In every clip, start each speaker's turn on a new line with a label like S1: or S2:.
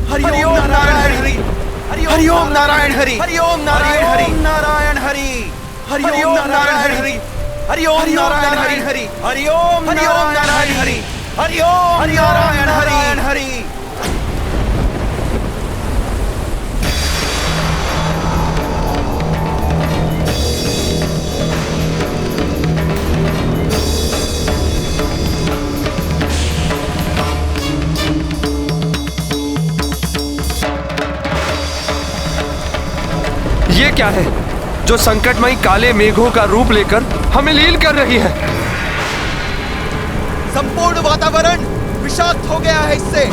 S1: हरि ओम नारायण हरि, हरि ओम नारायण हरि, हरि ओम नारायण हरि, नारायण हरि, हरि ओम नारायण हरि, हरि ओम नारायण हरि हरि, हरि ओम नारायण हरि, हरि ओम नारायण हरि।
S2: ये क्या है जो संकटमयी काले मेघों का रूप लेकर हमें लील कर रही है?
S1: संपूर्ण वातावरण विषाक्त हो गया है इससे।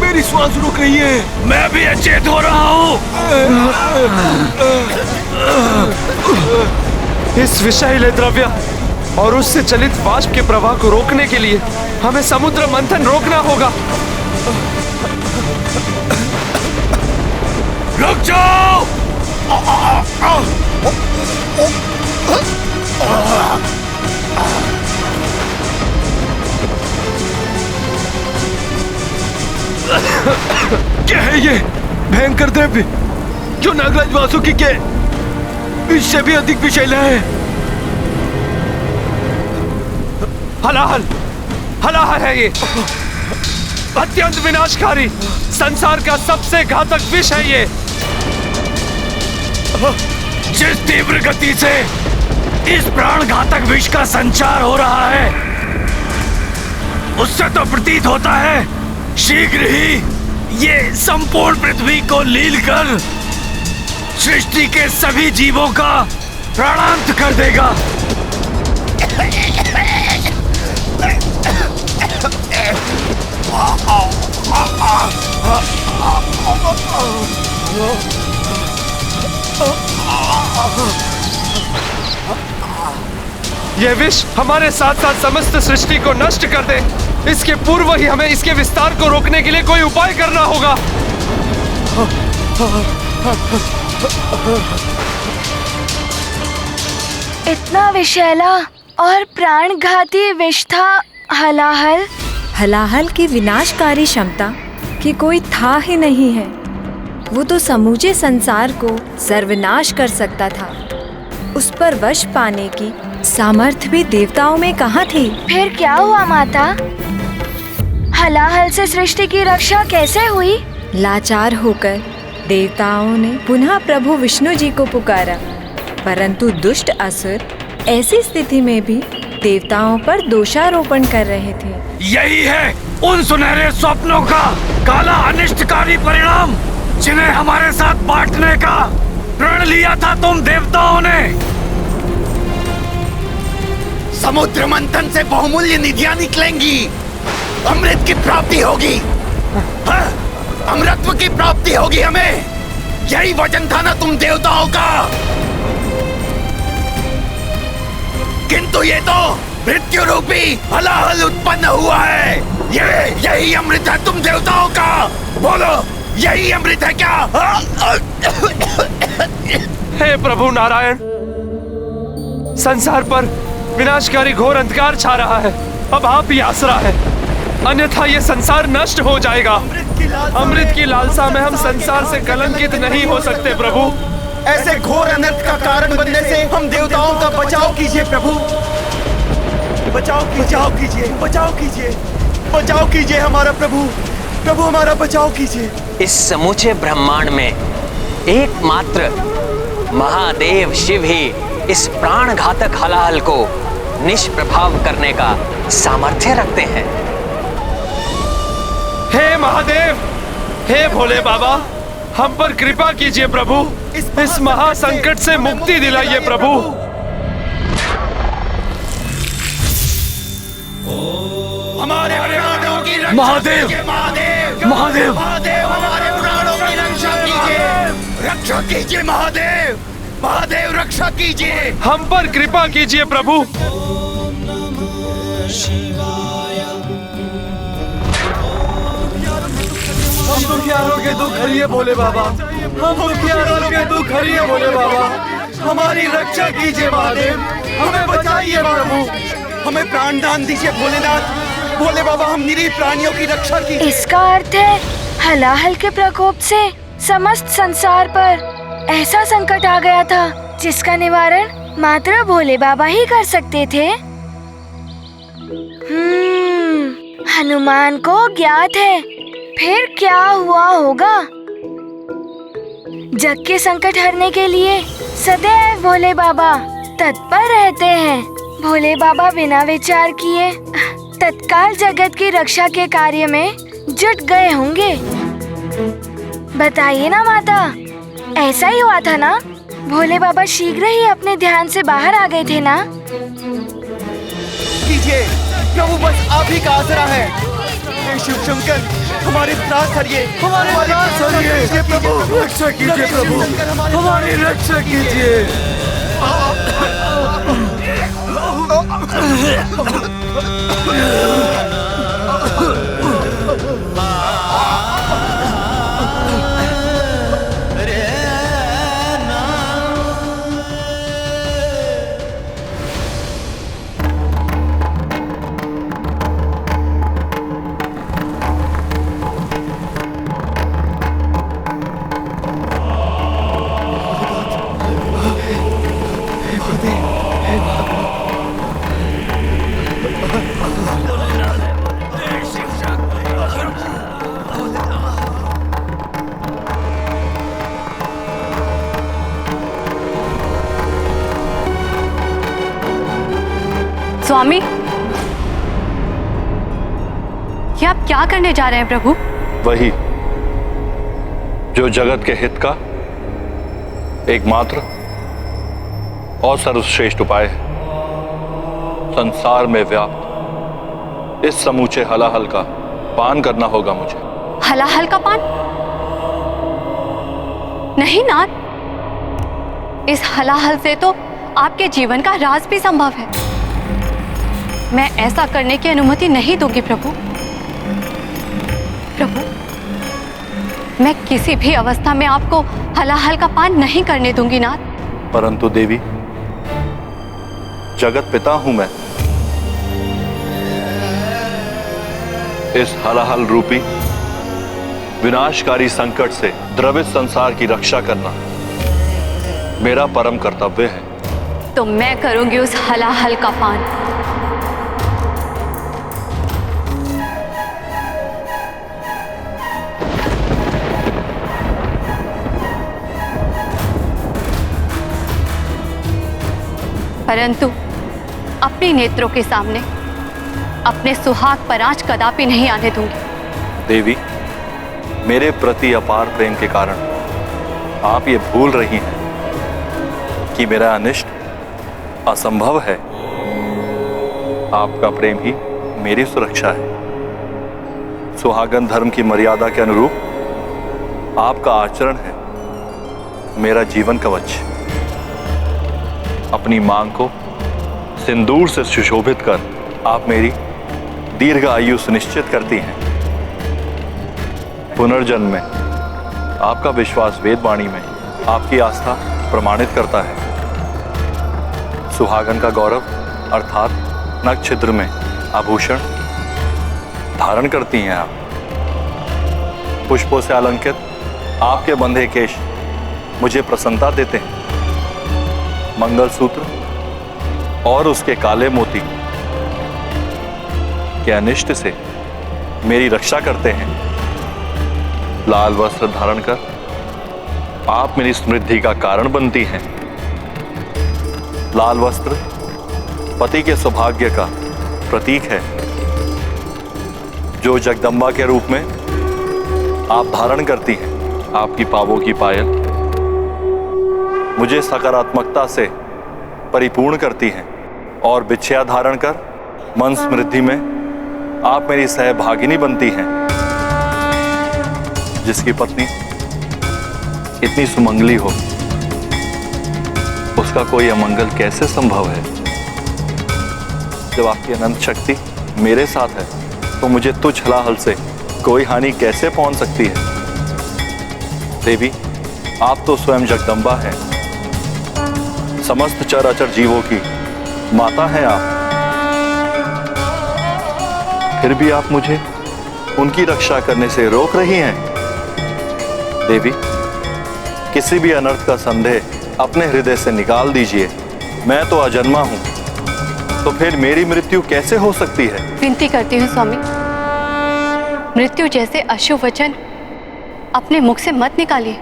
S3: मेरी श्वास रुक रही है। मैं भी अचेत हो रहा हूँ।
S2: इस विषैले द्रव्य और उससे चलित वाष्प के प्रवाह को रोकने के लिए हमें समुद्र मंथन रोकना होगा।
S3: रुक जाओ। क्या है ये भयंकर द्रव्य जो नागराज वासुकी के इससे भी अधिक विषैला है?
S2: हलाहल, हलाहल है ये। अत्यंत विनाशकारी, संसार का सबसे घातक विष है ये।
S3: जिस तीव्र गति से इस प्राण घातक विष का संचार हो रहा है, उससे तो प्रतीत होता है शीघ्र ही ये संपूर्ण पृथ्वी को लील कर सृष्टि के सभी जीवों का प्राणांत कर देगा।
S2: यह विष हमारे साथ साथ समस्त सृष्टि को नष्ट कर दे, इसके पूर्व ही हमें इसके विस्तार को रोकने के लिए कोई उपाय करना होगा।
S4: इतना विषैला और प्राणघाती विष था हलाहल।
S5: हलाहल की विनाशकारी क्षमता की कोई था ही नहीं है। वो तो समूचे संसार को सर्वनाश कर सकता था। उस पर वश पाने की सामर्थ्य भी देवताओं में कहाँ थी?
S4: फिर क्या हुआ माता? हलाहल से सृष्टि की रक्षा कैसे हुई?
S5: लाचार होकर देवताओं ने पुनः प्रभु विष्णु जी को पुकारा, परंतु दुष्ट असुर ऐसी स्थिति में भी देवताओं पर दोषारोपण कर रहे थे।
S3: यही है उन सुनहरे स्वप्नों का काला अनिष्टकारी परिणाम जिन्हें हमारे साथ बांटने का प्रण लिया था तुम देवताओं ने।
S1: समुद्र मंथन से बहुमूल्य निधियां निकलेंगी, अमृत की प्राप्ति होगी, अमृतत्व की प्राप्ति होगी हमें। यही वचन था ना तुम देवताओं का। किंतु ये तो मृत्यु रूपी हलाहल उत्पन्न हुआ है। यही अमृत है तुम देवताओं का। बोलो, यही अमृत है क्या?
S2: हे प्रभु नारायण, संसार पर विनाशकारी घोर अंधकार छा रहा है। अब आप ही आसरा है, अन्यथा ये संसार नष्ट हो जाएगा। अमृत की लालसा में हम संसार से कलंकित नहीं हो सकते प्रभु।
S1: ऐसे घोर अनर्थ का कारण बनने से हम देवताओं का बचाव कीजिए प्रभु। बचाव कीजिए, बचाव कीजिए, बचाव कीजिए हमारा प्रभु। प्रभु हमारा बचाव कीजिए।
S6: इस समूचे ब्रह्मांड में एकमात्र महादेव शिव ही इस प्राण घातक हलाहल को निष्प्रभाव करने का सामर्थ्य रखते हैं।
S2: हे महादेव, हे भोले बाबा, हम पर कृपा कीजिए प्रभु। इस महासंकट से मुक्ति दिलाइए प्रभु।
S1: हमारे प्राणों की रक्षा
S3: महादेव,
S1: कीजिए, महादेव,
S3: महादेव,
S1: महादेव, हमारे प्राणों की रक्षा कीजिए, रक्षा कीजिए महादेव, महादेव रक्षा कीजिए।
S2: हम पर कृपा कीजिए प्रभु। हम दुखियारों के दुख हरिए भोले बाबा, हम दुखियारों के दुख हरिए भोले बाबा, हमारी रक्षा कीजिए महादेव, हमें बचाइए प्रभु,
S1: हमें प्राणदान दीजिए भोलेनाथ। भोले बाबा, हम निरीह प्राणियों की रक्षा कीजिए।
S4: इसका अर्थ है हलाहल के प्रकोप से समस्त संसार पर ऐसा संकट आ गया था जिसका निवारण मात्र भोले बाबा ही कर सकते थे। हनुमान को ज्ञात है फिर क्या हुआ होगा। जग के संकट हरने के लिए सदैव भोले बाबा तत्पर रहते हैं। भोले बाबा बिना विचार किए तत्काल जगत की रक्षा के कार्य में जुट गए होंगे। बताइए ना माता, ऐसा ही हुआ था ना? भोले बाबा शीघ्र ही अपने ध्यान से बाहर आ गए थे ना?
S1: कीजिए प्रभु, बस आप ही का आसरा है। हे शिव शंकर, हमारे त्रास हरिए,
S2: हमारे त्रास हरिए प्रभु, रक्षा कीजिए प्रभु, हमारी रक्षा कीजिए।
S7: स्वामी, ये आप क्या करने जा रहे हैं प्रभु?
S8: वही जो जगत के हित का एकमात्र और सर्वश्रेष्ठ उपाय है। संसार में व्याप्त इस समूचे हलाहल का पान करना होगा मुझे।
S7: हलाहल का पान? नहीं नाथ, इस हलाहल से तो आपके जीवन का राज भी संभव है। मैं ऐसा करने की अनुमति नहीं दूंगी प्रभु। प्रभु, मैं किसी भी अवस्था में आपको हलाहल का पान नहीं करने दूंगी नाथ।
S8: परंतु देवी, जगत पिता हूं मैं। इस हलाहल रूपी विनाशकारी संकट से द्रवित संसार की रक्षा करना मेरा परम कर्तव्य है।
S7: तो मैं करूंगी उस हलाहल का पान। परंतु अपने नेत्रों के सामने अपने सुहाग पर आंच कदापि नहीं आने दूंगी।
S8: देवी, मेरे प्रति अपार प्रेम के कारण आप ये भूल रही हैं कि मेरा अनिष्ट असंभव है। आपका प्रेम ही मेरी सुरक्षा है। सुहागन धर्म की मर्यादा के अनुरूप आपका आचरण है मेरा जीवन कवच। अपनी मांग को सिंदूर से सुशोभित कर आप मेरी दीर्घ आयु सुनिश्चित करती हैं। पुनर्जन्म में आपका विश्वास वेदवाणी में आपकी आस्था प्रमाणित करता है। सुहागन का गौरव अर्थात नख छिद्र में आभूषण धारण करती हैं आप। पुष्पों से अलंकृत आपके बंधे केश मुझे प्रसन्नता देते हैं। मंगलसूत्र और उसके काले मोती के अनिष्ट से मेरी रक्षा करते हैं। लाल वस्त्र धारण कर आप मेरी समृद्धि का कारण बनती हैं। लाल वस्त्र पति के सौभाग्य का प्रतीक है, जो जगदम्बा के रूप में आप धारण करती हैं। आपकी पावों की पायल मुझे सकारात्मकता से परिपूर्ण करती हैं और बिछिया धारण कर मन समृद्धि में आप मेरी सहभागिनी बनती हैं। जिसकी पत्नी इतनी सुमंगली हो, उसका कोई अमंगल कैसे संभव है? जब आपकी अनंत शक्ति मेरे साथ है तो मुझे तुच्छ हलाहल से कोई हानि कैसे पहुंच सकती है? देवी, आप तो स्वयं जगदम्बा हैं, समस्त चराचर जीवों की माता हैं आप। फिर भी आप मुझे उनकी रक्षा करने से रोक रही हैं। देवी, किसी भी अनर्थ का संदेह अपने हृदय से निकाल दीजिए। मैं तो अजन्मा हूं, तो फिर मेरी मृत्यु कैसे हो सकती है?
S7: विनती करती हूँ स्वामी, मृत्यु जैसे अशुभ वचन अपने मुख से मत निकालिए।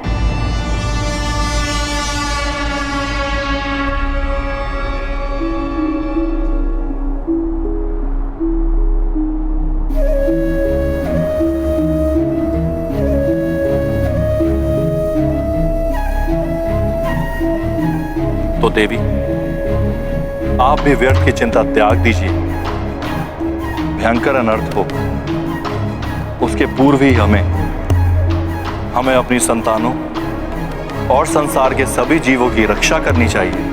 S8: तो देवी, आप भी व्यर्थ की चिंता त्याग दीजिए। भयंकर अनर्थ हो उसके पूर्व ही हमें अपनी संतानों और संसार के सभी जीवों की रक्षा करनी चाहिए।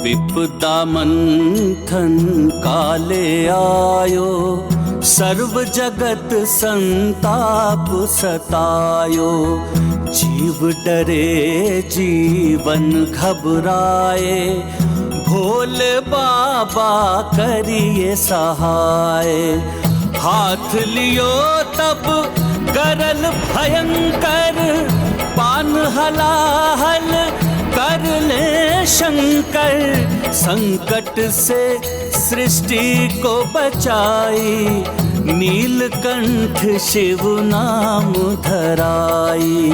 S9: विपदा मंथन काले आयो, सर्व जगत संताप सतायो। जीव डरे जीवन घबराए, भोले बाबा करिए सहाय। हाथ लियो तब गरल भयंकर, पान हलाहल कर ले शंकर। संकट से सृष्टि को बचाई, नीलकंठ शिव नाम धराई।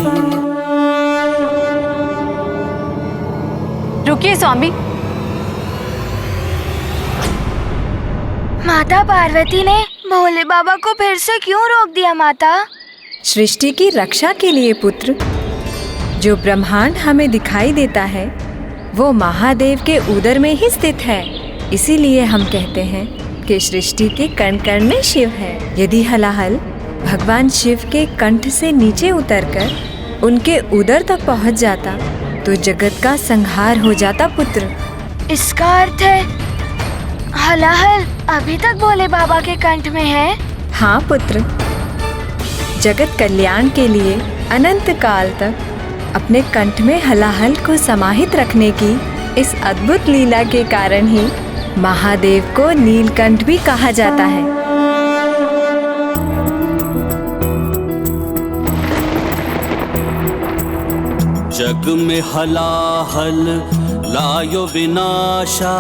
S7: रुकिए स्वामी।
S4: माता पार्वती ने भोले बाबा को फिर से क्यों रोक दिया माता?
S5: सृष्टि की रक्षा के लिए पुत्र। जो ब्रह्मांड हमें दिखाई देता है वो महादेव के उदर में ही स्थित है। इसीलिए हम कहते हैं कि सृष्टि के कण कण में शिव है। यदि हलाहल भगवान शिव के कंठ से नीचे उतरकर उनके उदर तक पहुंच जाता तो जगत का संहार हो जाता पुत्र।
S4: इसका अर्थ है हलाहल अभी तक भोले बाबा के कंठ में है?
S5: हाँ पुत्र, जगत कल्याण के लिए अनंत काल तक अपने कंठ में हलाहल को समाहित रखने की इस अद्भुत लीला के कारण ही महादेव को नीलकंठ भी कहा जाता है।
S9: जग में हलाहल लायो विनाशा,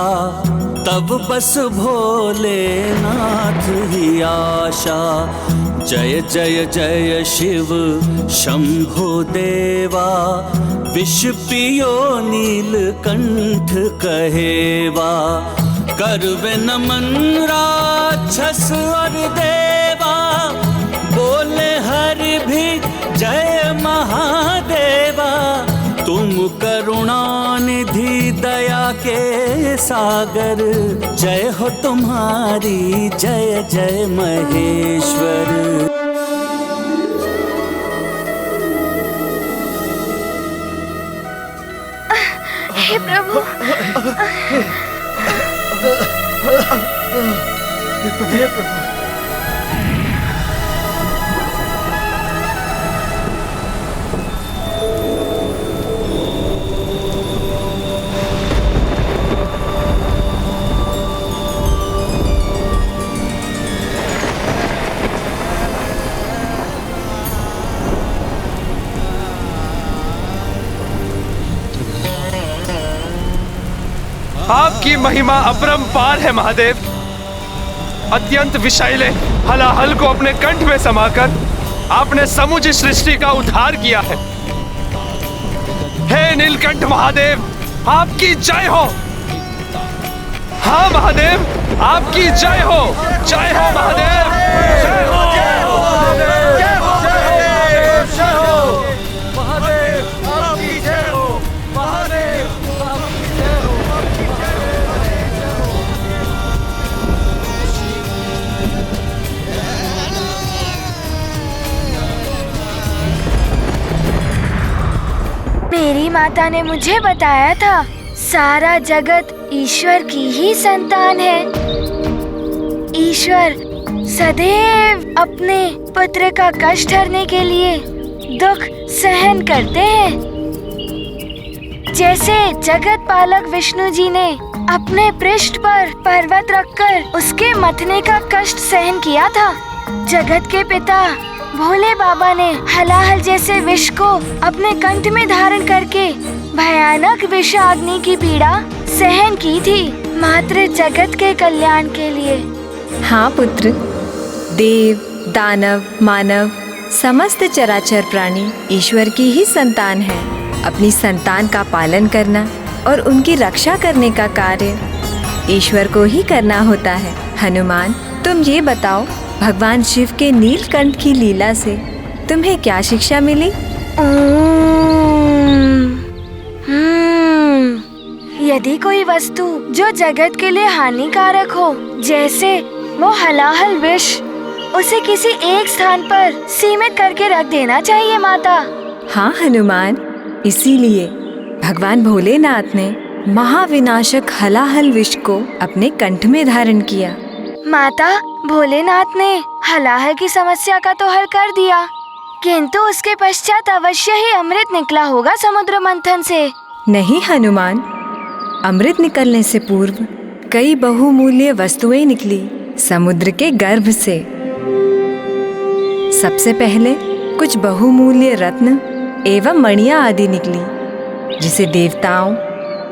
S9: तब बस भोलेनाथ ही आशा। जय जय जय शिव शंभो देवा, विष पियो नीलकंठ कहेवा। करवे नमन राक्षस और देवा, बोले हरि भी जय महादेवा। तुम करुणा निधि दया के सागर, जय हो तुम्हारी, जय जय महेश्वर।
S4: हे प्रभु,
S2: आपकी महिमा अपरंपार है महादेव। अत्यंत विषैले हलाहल को अपने कंठ में समाकर आपने समूची सृष्टि का उद्धार किया है। हे नीलकंठ महादेव, आपकी जय हो। हाँ महादेव, आपकी जय हो। जय हो महादेव, जय हो, जय हो महादेव, जय हो महादेव, जय हो महादेव, आपकी जय हो महादेव, आपकी जय हो।
S4: मेरी माता ने मुझे बताया था सारा जगत ईश्वर की ही संतान है। ईश्वर सदैव अपने पुत्र का कष्ट हरने के लिए दुख सहन करते हैं। जैसे जगत पालक विष्णु जी ने अपने पृष्ठ पर पर्वत रखकर उसके मथने का कष्ट सहन किया था, जगत के पिता भोले बाबा ने हलाहल जैसे विष को अपने कंठ में धारण करके भयानक विषाग्नि की पीड़ा सहन की थी, मात्र जगत के कल्याण के लिए।
S5: हाँ पुत्र, देव, दानव, मानव, समस्त चराचर प्राणी ईश्वर की ही संतान है। अपनी संतान का पालन करना और उनकी रक्षा करने का कार्य ईश्वर को ही करना होता है। हनुमान, तुम ये बताओ, भगवान शिव के नीलकंठ की लीला से तुम्हें क्या शिक्षा मिली?
S4: यदि कोई वस्तु जो जगत के लिए हानिकारक हो, जैसे वो हलाहल विष, उसे किसी एक स्थान पर सीमित करके रख देना चाहिए माता।
S5: हाँ हनुमान, इसीलिए भगवान भोलेनाथ ने महाविनाशक हलाहल विष को अपने कंठ में धारण किया।
S4: माता, भोलेनाथ ने हलाहल की समस्या का तो हल कर दिया, किंतु उसके पश्चात अवश्य ही अमृत निकला होगा समुद्र मंथन से।
S5: नहीं हनुमान, अमृत निकलने से पूर्व कई बहुमूल्य वस्तुएं निकली समुद्र के गर्भ से। सबसे पहले कुछ बहुमूल्य रत्न एवं मणियां आदि निकली, जिसे देवताओं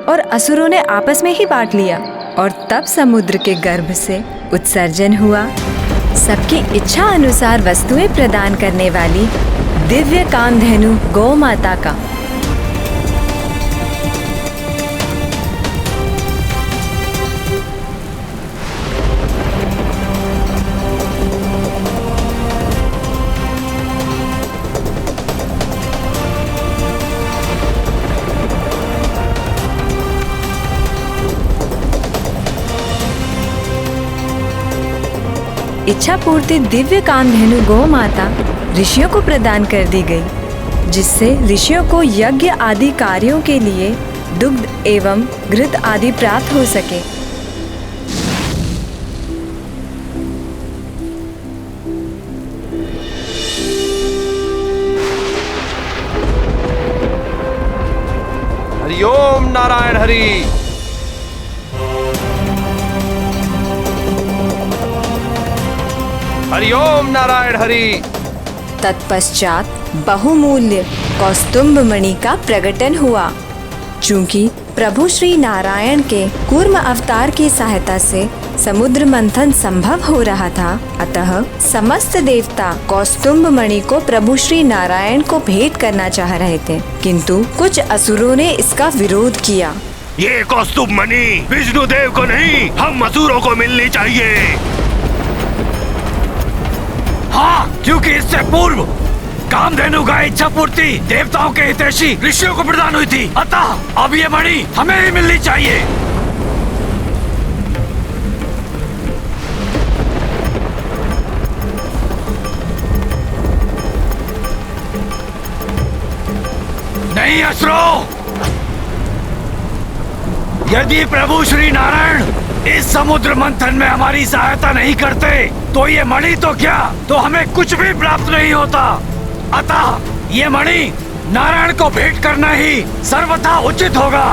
S5: और असुरों ने आपस में ही बांट लिया और तब समुद्र के गर्भ से उत्सर्जन हुआ सबकी इच्छा अनुसार वस्तुएं प्रदान करने वाली दिव्य कामधेनु गौ माता का। इच्छा पूर्ति दिव्य कामधेनु गौ माता ऋषियों को प्रदान कर दी गई, जिससे ऋषियों को यज्ञ आदि कार्यों के लिए दुग्ध एवं घृत आदि प्राप्त हो सके।
S2: हरि ओम नारायण हरि। हरि ओम नारायण हरि।
S5: तत्पश्चात बहुमूल्य कौस्तुभ मणि का प्रकटन हुआ। चूंकि प्रभु श्री नारायण के कूर्म अवतार की सहायता से समुद्र मंथन संभव हो रहा था, अतः समस्त देवता कौस्तुभ मणि को प्रभु श्री नारायण को भेंट करना चाह रहे थे, किंतु कुछ असुरों ने इसका विरोध किया।
S3: ये कौस्तुभ मणि विष्णु देव को नहीं, हम असुरों को मिलनी चाहिए। हाँ, क्योंकि इससे पूर्व कामधेनु का इच्छा पूर्ति देवताओं के हितैषी ऋषियों को प्रदान हुई थी, अतः अब ये मणि हमें ही मिलनी चाहिए। असुरों, यदि प्रभु श्री नारायण इस समुद्र मंथन में हमारी सहायता नहीं करते तो ये मणि तो क्या, तो हमें कुछ भी प्राप्त नहीं होता। अतः ये मणि नारायण को भेंट करना ही सर्वथा उचित होगा।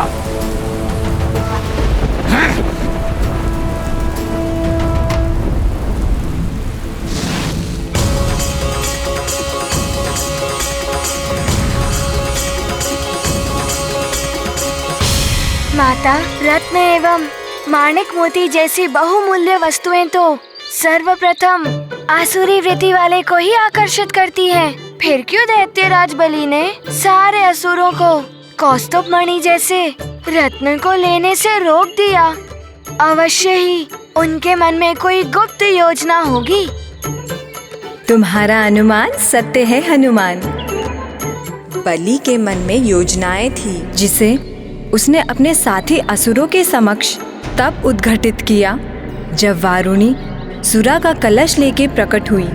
S4: माता, रत्न एवं माणिक मोती जैसी बहुमूल्य वस्तुएं तो सर्वप्रथम आसुरी वृत्ति वाले को ही आकर्षित करती हैं। फिर क्यों दैत्यराज बलि ने सारे असुरों को कौस्तुभ मणि जैसे रत्न को लेने से रोक दिया? अवश्य ही उनके मन में कोई गुप्त योजना होगी।
S5: तुम्हारा अनुमान सत्य है हनुमान। बलि के मन में योजनाएं थी जिसे उसने अपने साथी असुरों के समक्ष तब उद्घटित किया जब वारुणी सुरा का कलश लेके प्रकट हुई।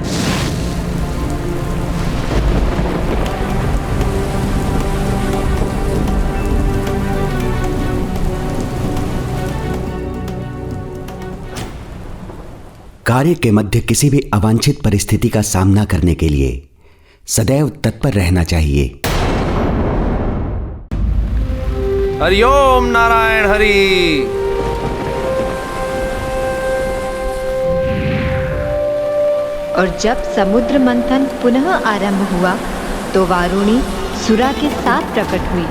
S10: कार्य के मध्य किसी भी अवांछित परिस्थिति का सामना करने के लिए सदैव तत्पर रहना चाहिए।
S1: हरिओम नारायण हरि।
S11: और जब समुद्र मंथन पुनः आरंभ हुआ तो वारुणी सुरा के साथ प्रकट हुई।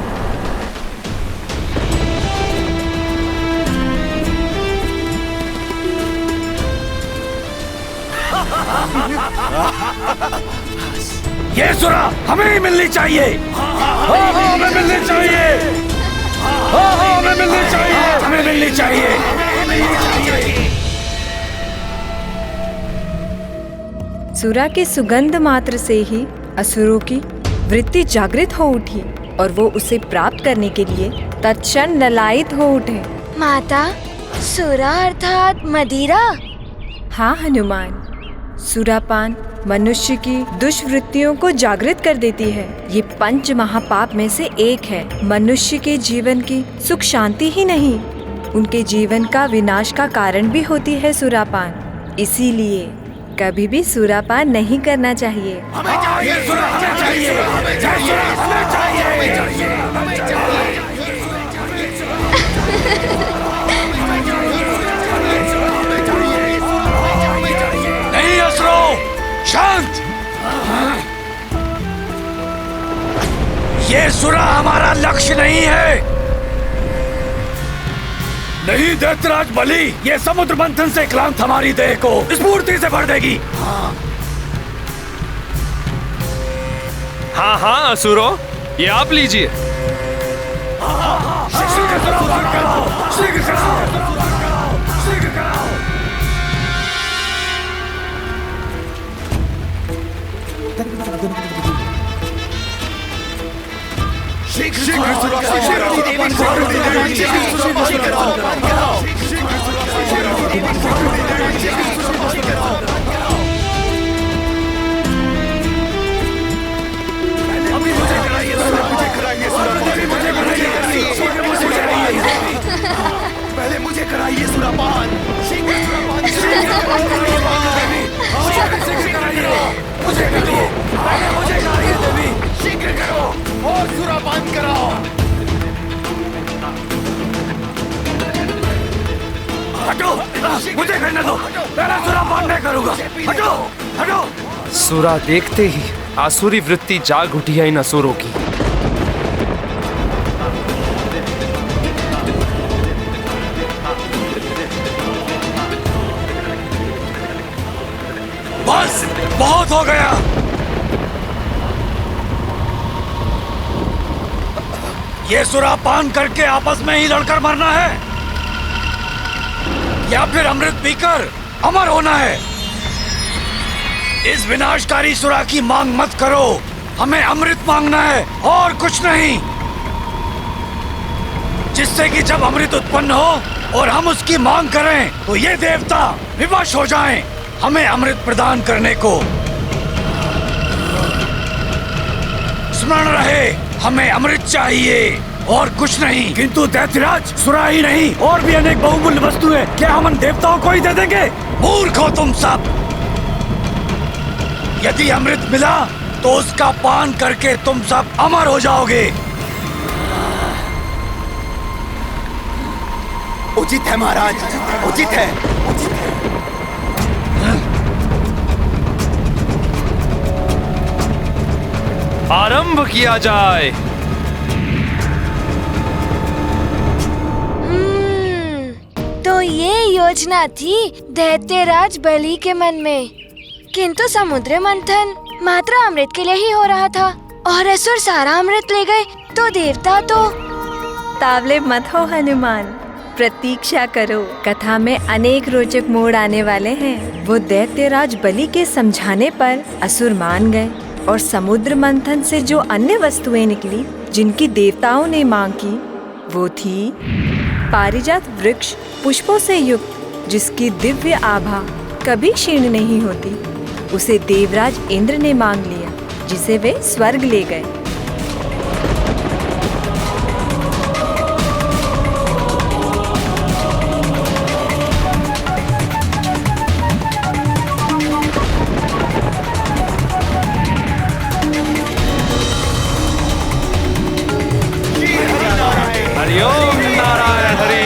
S3: ये सुरा हमें ही मिलनी चाहिए। हमें मिलनी चाहिए। हमें मिलनी चाहिए। हमें मिलनी चाहिए।
S5: सुरा के सुगंध मात्र से ही असुरों की वृत्ति जागृत हो उठी और वो उसे प्राप्त करने के लिए तत्क्षण ललायित हो उठे।
S4: माता, सुरा अर्थात मदिरा?
S5: हाँ हनुमान, सुरापान मनुष्य की दुष्वृत्तियों को जागृत कर देती है। ये पंच महापाप में से एक है। मनुष्य के जीवन की सुख शांति ही नहीं, उनके जीवन का विनाश का कारण भी होती है सुरापान। इसीलिए कभी भी सुरापान नहीं करना चाहिए।
S3: नहीं असुरों, शांत। ये सुरा हमारा लक्ष्य नहीं है। नहीं दैत्यराज बलि, ये समुद्र मंथन से क्लांत हमारी देह को स्फूर्ति से भर देगी।
S2: हाँ हाँ असुरों, ये आप लीजिए।
S1: पहले मुझे कराइए सुरापान। शीघ्र करो और सुरापान कराओ।
S3: हटो, मुझे करने दो। पहला सुरापान मैं करूंगा। हटो, हटो।
S2: सुरा देखते ही आसुरी वृत्ति जाग उठी है इन असुरों की।
S3: बस, बहुत हो गया। ये सुरापान करके आपस में ही लड़कर मरना है या फिर अमृत पीकर अमर होना है। इस विनाशकारी सुरा की मांग मत करो। हमें अमृत मांगना है और कुछ नहीं, जिससे कि जब अमृत उत्पन्न हो और हम उसकी मांग करें तो ये देवता विवश हो जाएं हमें अमृत प्रदान करने को। स्मरण रहे, हमें अमृत चाहिए और कुछ नहीं। किंतु दैत्यराज, सुरा ही नहीं और भी अनेक बहुमूल्य वस्तुएं क्या हम उन देवताओं को ही दे देंगे? मूर्ख हो तुम सब। यदि अमृत मिला तो उसका पान करके तुम सब अमर हो जाओगे।
S1: उचित है महाराज, उचित है।
S2: आरंभ किया जाए।
S4: तो ये योजना थी दैत्यराज बलि के मन में, किंतु समुद्र मंथन मात्र अमृत के लिए ही हो रहा था और असुर सारा अमृत ले गए तो देवता तो।
S5: तावले मत हो हनुमान, प्रतीक्षा करो। कथा में अनेक रोचक मोड़ आने वाले हैं। वो दैत्यराज बलि के समझाने पर असुर मान गए और समुद्र मंथन से जो अन्य वस्तुएं निकली जिनकी देवताओं ने मांग की, वो थी पारिजात वृक्ष पुष्पों से युक्त, जिसकी दिव्य आभा कभी क्षीण नहीं होती। उसे देवराज इंद्र ने मांग लिया, जिसे वे स्वर्ग ले गए।
S2: हरिओम नारायण हरि।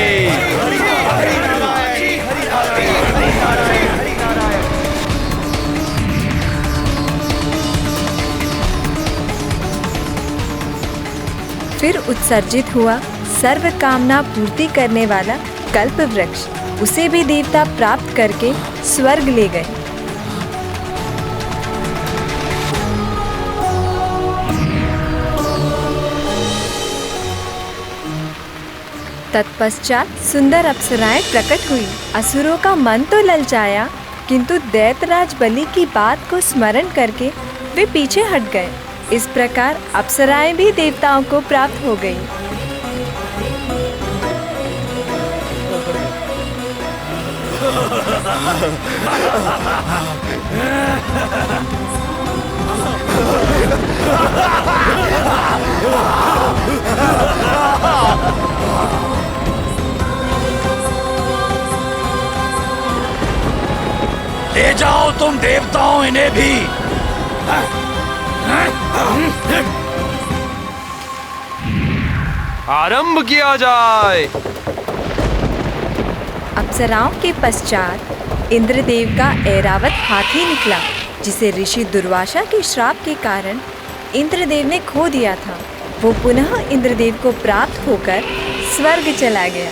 S5: फिर उत्सर्जित हुआ सर्व कामना पूर्ति करने वाला कल्प वृक्ष। उसे भी देवता प्राप्त करके स्वर्ग ले गए। तत्पश्चात सुंदर अप्सराएं प्रकट हुई। असुरों का मन तो ललचाया, किंतु दैत्यराज बलि की बात को स्मरण करके वे पीछे हट गए। इस प्रकार अप्सराएं भी देवताओं को प्राप्त हो गई।
S3: ले जाओ तुम देवताओं इन्हें भी।
S2: आरंभ किया जाए।
S5: अप्सराओं के पश्चात इंद्रदेव का ऐरावत हाथी निकला, जिसे ऋषि दुर्वासा के श्राप के कारण इंद्रदेव ने खो दिया था। वो पुनः इंद्रदेव को प्राप्त होकर स्वर्ग चला गया।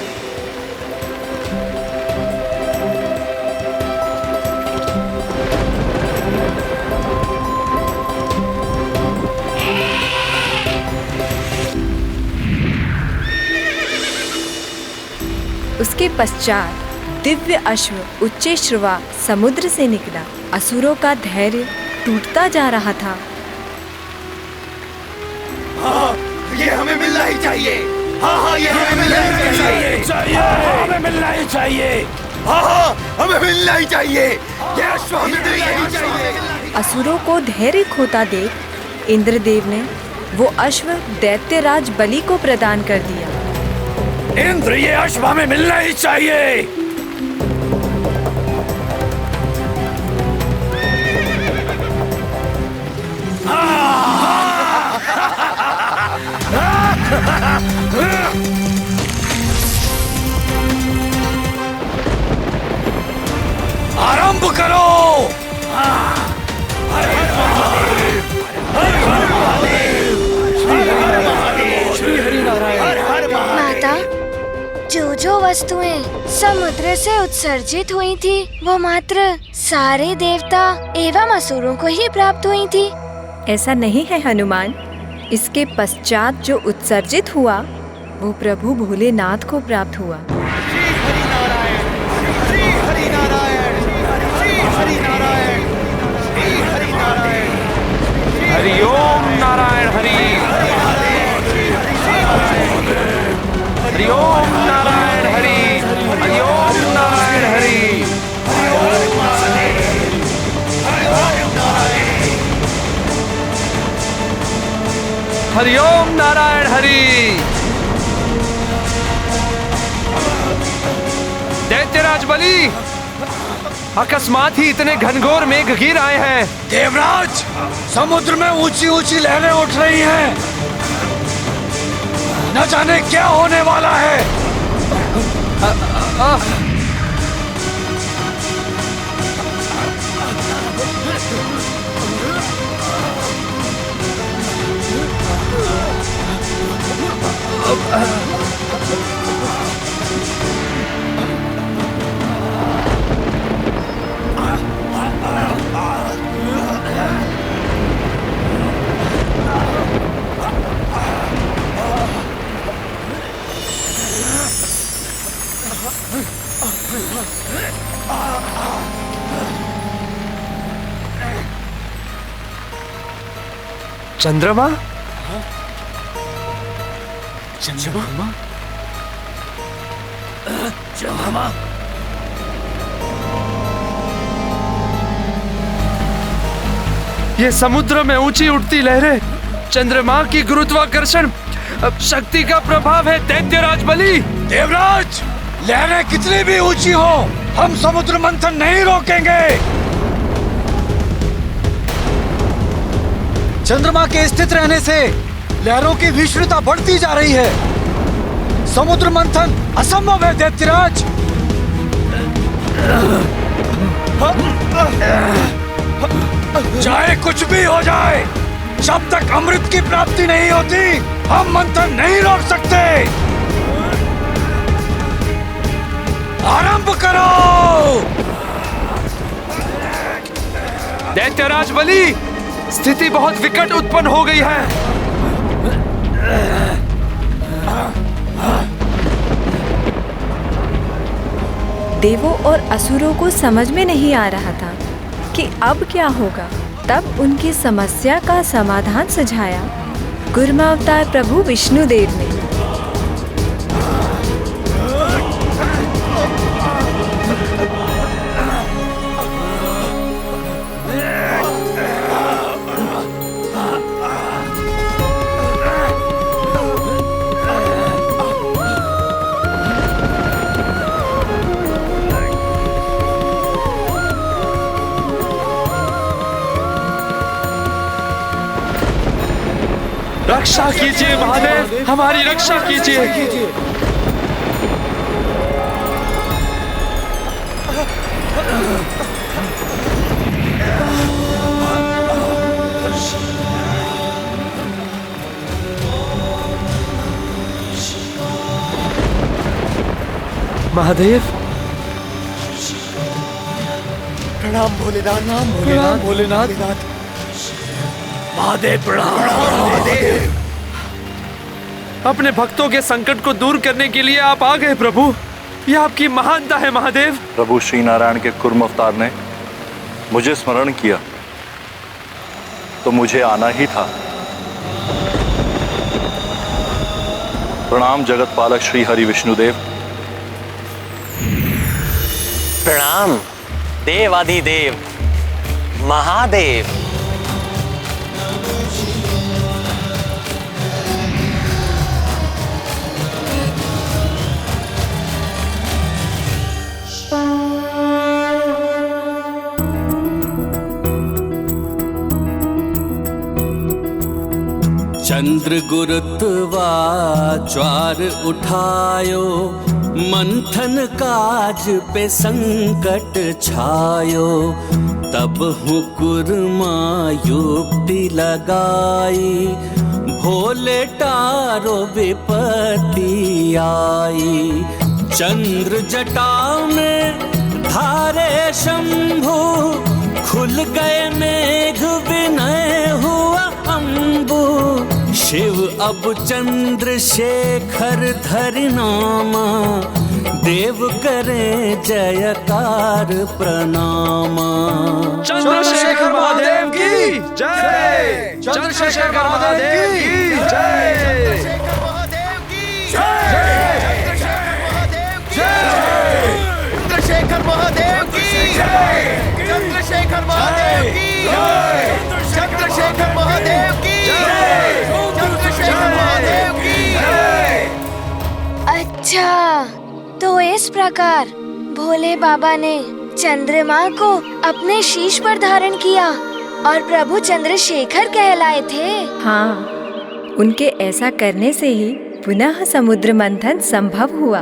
S5: उसके पश्चात दिव्य अश्व उच्चैश्रवा समुद्र से निकला। असुरों का धैर्य टूटता जा रहा था।
S1: हाँ, ये हमें मिलना ही चाहिए। हाँ, ये हमें मिलना ही चाहिए।
S3: हमें मिलना ही चाहिए।
S1: हाँ, हमें मिलना ही चाहिए। ये अश्व हमें मिलना ही चाहिए।
S5: असुरों को धैर्य खोता देख इंद्रदेव ने वो अश्व दैत्यराज बलि को प्रदान कर दिया।
S3: इंद्र, ये अश्व हमें मिलना ही चाहिए। आरंभ करो।
S4: माता, जो वस्तुएं समुद्र से उत्सर्जित हुई थी, वो मात्र सारे देवता एवं असुरों को ही प्राप्त हुई थी।
S5: ऐसा नहीं है हनुमान। इसके पश्चात जो उत्सर्जित हुआ वो प्रभु भोलेनाथ को प्राप्त हुआ।
S2: हरिओम नारायण हरि। हरिओम नारायण हरि। हरिओम नारायण हरि। हरिओम नारायण हरि। दैत्यराज बलि, अकस्मात ही इतने घनघोर मेघ गिर आए हैं।
S3: देवराज, समुद्र में ऊंची ऊंची लहरें उठ रही हैं। न जाने क्या होने वाला है।
S2: चंद्रमा?
S3: चंद्रमा? चंद्रमा?
S2: ये समुद्र में ऊंची उठती लहरें चंद्रमा की गुरुत्वाकर्षण शक्ति का प्रभाव है दैत्यराज बलि।
S3: देवराज, लहरें कितनी भी ऊंची हो, हम समुद्र मंथन नहीं रोकेंगे।
S12: चंद्रमा के स्थित रहने से लहरों की विश्वता बढ़ती जा रही है। समुद्र मंथन असंभव है दैत्यराज।
S3: चाहे कुछ भी हो जाए, जब तक अमृत की प्राप्ति नहीं होती, हम मंथन नहीं रोक सकते। आरंभ करो।
S2: दैत्यराज बलि, स्थिति बहुत विकट उत्पन्न हो गई है।
S5: देवों और असुरों को समझ में नहीं आ रहा था कि अब क्या होगा। तब उनकी समस्या का समाधान सुझाया कूर्मावतार प्रभु विष्णुदेव ने।
S2: रक्षा कीजिए महादेव, हमारी रक्षा कीजिए। महादेव,
S1: प्रणाम भोलेनाथ। प्रणाम भोलेनाथ।
S3: महादेव प्रणाम।
S2: अपने भक्तों के संकट को दूर करने के लिए आप आ गए प्रभु। यह आपकी महानता है महादेव।
S8: प्रभु श्री नारायण के कूर्म अवतार ने मुझे स्मरण किया तो मुझे आना ही था। प्रणाम जगत पालक श्री हरि विष्णुदेव।
S6: प्रणाम देवाधिदेव महादेव।
S9: चंद्र गुरुत्वा ज्वार उठायो, मंथन काज पे संकट छायो। तब हूँ कुर्मा युक्ति लगाई, भोले टारो विपत्ति आई। चंद्र जटा में धारे शंभु, खुल गए मेघ विनय हुआ अम्बु। शिव अब चंद्रशेखर धरि नामा, देव करें जयकार प्रणामा।
S2: चंद्रशेखर महादेव की जय। चंद्रशेखर महादेव की जय।
S1: चंद्रशेखर महादेव की जय। चंद्रशेखर महादेव की जय। चंद्रशेखर महादेव की जय।
S4: प्रकार भोले बाबा ने चंद्रमा को अपने शीश पर धारण किया और प्रभु चंद्रशेखर कहलाए थे।
S5: हाँ, उनके ऐसा करने से ही पुनः समुद्र मंथन संभव हुआ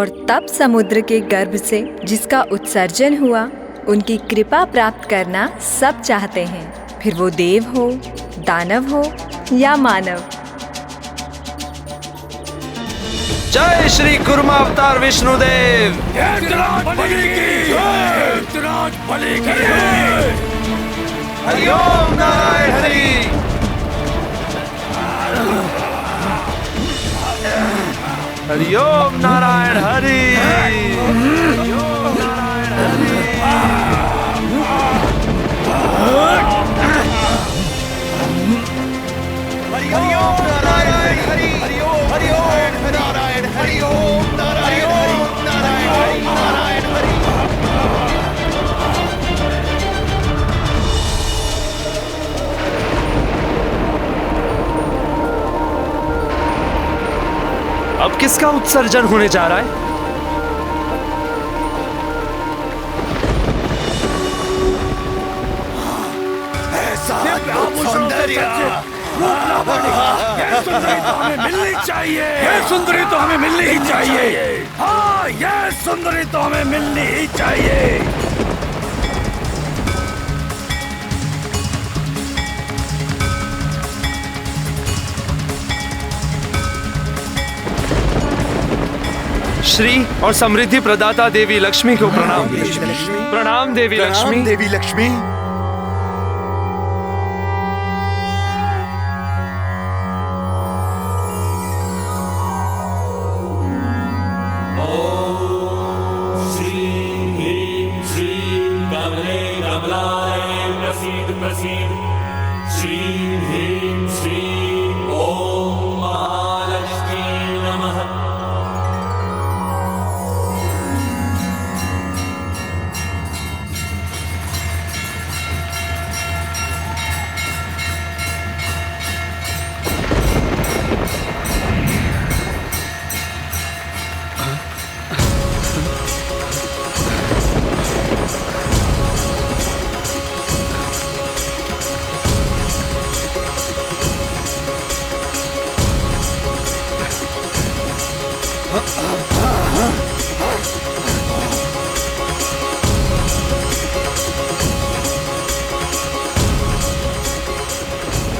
S5: और तब समुद्र के गर्भ से जिसका उत्सर्जन हुआ, उनकी कृपा प्राप्त करना सब चाहते हैं, फिर वो देव हो, दानव हो या मानव।
S2: जय श्री कुर्मा अवतार विष्णुदेव।
S1: हरिओम नारायण हरि।
S2: हरिओम नारायण हरि। हरिओम नारायण हरि।
S1: हरिओम नारायण हरि। हरिओम नारायण हरिओम नारायण नारायण नारायण हरि।
S2: अब किसका उत्सर्जन होने जा रहा है?
S3: ये सुंदरी तो हमें मिलनी चाहिए। ये सुंदरी तो हमें मिलनी ही चाहिए। हाँ, ये सुंदरी तो हमें मिलनी ही चाहिए।
S2: श्री और समृद्धि प्रदाता देवी लक्ष्मी को प्रणाम। प्रणाम देवी लक्ष्मी।
S1: देवी लक्ष्मी।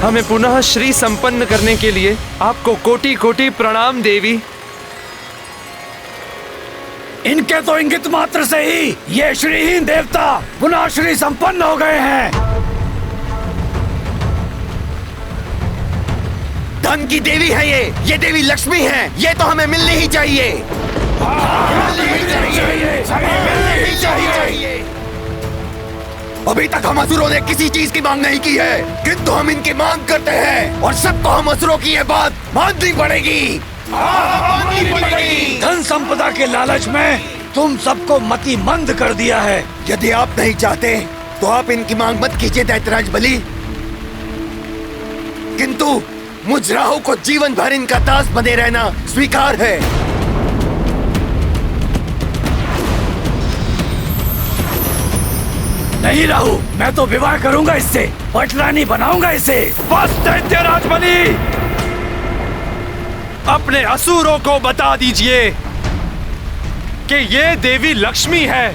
S2: हमें पुनः श्री संपन्न करने के लिए आपको कोटि कोटि प्रणाम देवी।
S3: इनके तो इंगित मात्र से ही ये श्रीहीन देवता पुनः श्री संपन्न हो गए हैं।
S1: धन की देवी है ये देवी लक्ष्मी है। ये तो हमें मिलनी ही चाहिए। अभी तक हम असुरों ने किसी चीज की मांग नहीं की है, किंतु हम इनकी मांग करते हैं और सबको हम असुरों की ये बात माननी पड़ेगी।
S3: धन संपदा के लालच में तुम सबको मति मंद कर दिया है।
S1: यदि आप नहीं चाहते तो आप इनकी मांग मत कीजिए दैत्यराज बलि, किंतु मुझ राहु को जीवन भर इनका दास बने रहना स्वीकार है।
S3: नहीं राहु, मैं तो विवाह करूंगा इससे, पटरानी बनाऊंगा इसे।
S2: बस दैत्यराज बलि, अपने असुरों को बता दीजिए कि ये देवी लक्ष्मी है,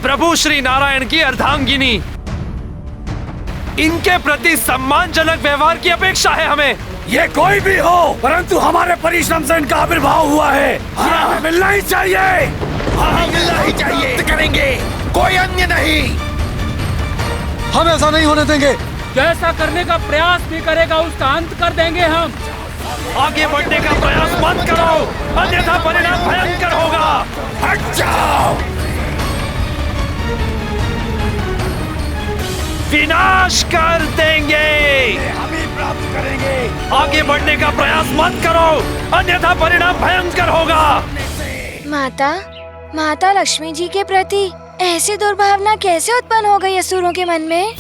S2: प्रभु श्री नारायण की अर्धांगिनी। इनके प्रति सम्मानजनक व्यवहार की अपेक्षा है हमें।
S3: ये कोई भी हो, परंतु हमारे परिश्रम से इनका आविर्भाव हुआ है। हमें मिलना ही चाहिए।
S1: मिलना ही चाहिए। करेंगे, कोई अन्य नहीं।
S12: हम ऐसा नहीं होने देंगे।
S13: जैसा करने का प्रयास भी करेगा उसका अंत कर देंगे हम।
S2: आगे बढ़ने का प्रयास मत करो, अन्यथा परिणाम भयंकर होगा।
S1: हट जाओ।
S2: विनाश कर देंगे,
S3: हम ही प्राप्त करेंगे।
S2: आगे बढ़ने का प्रयास मत करो, अन्यथा परिणाम भयंकर होगा।
S4: माता लक्ष्मी जी के प्रति ऐसी दुर्भावना कैसे उत्पन्न हो गई असुरों के मन में?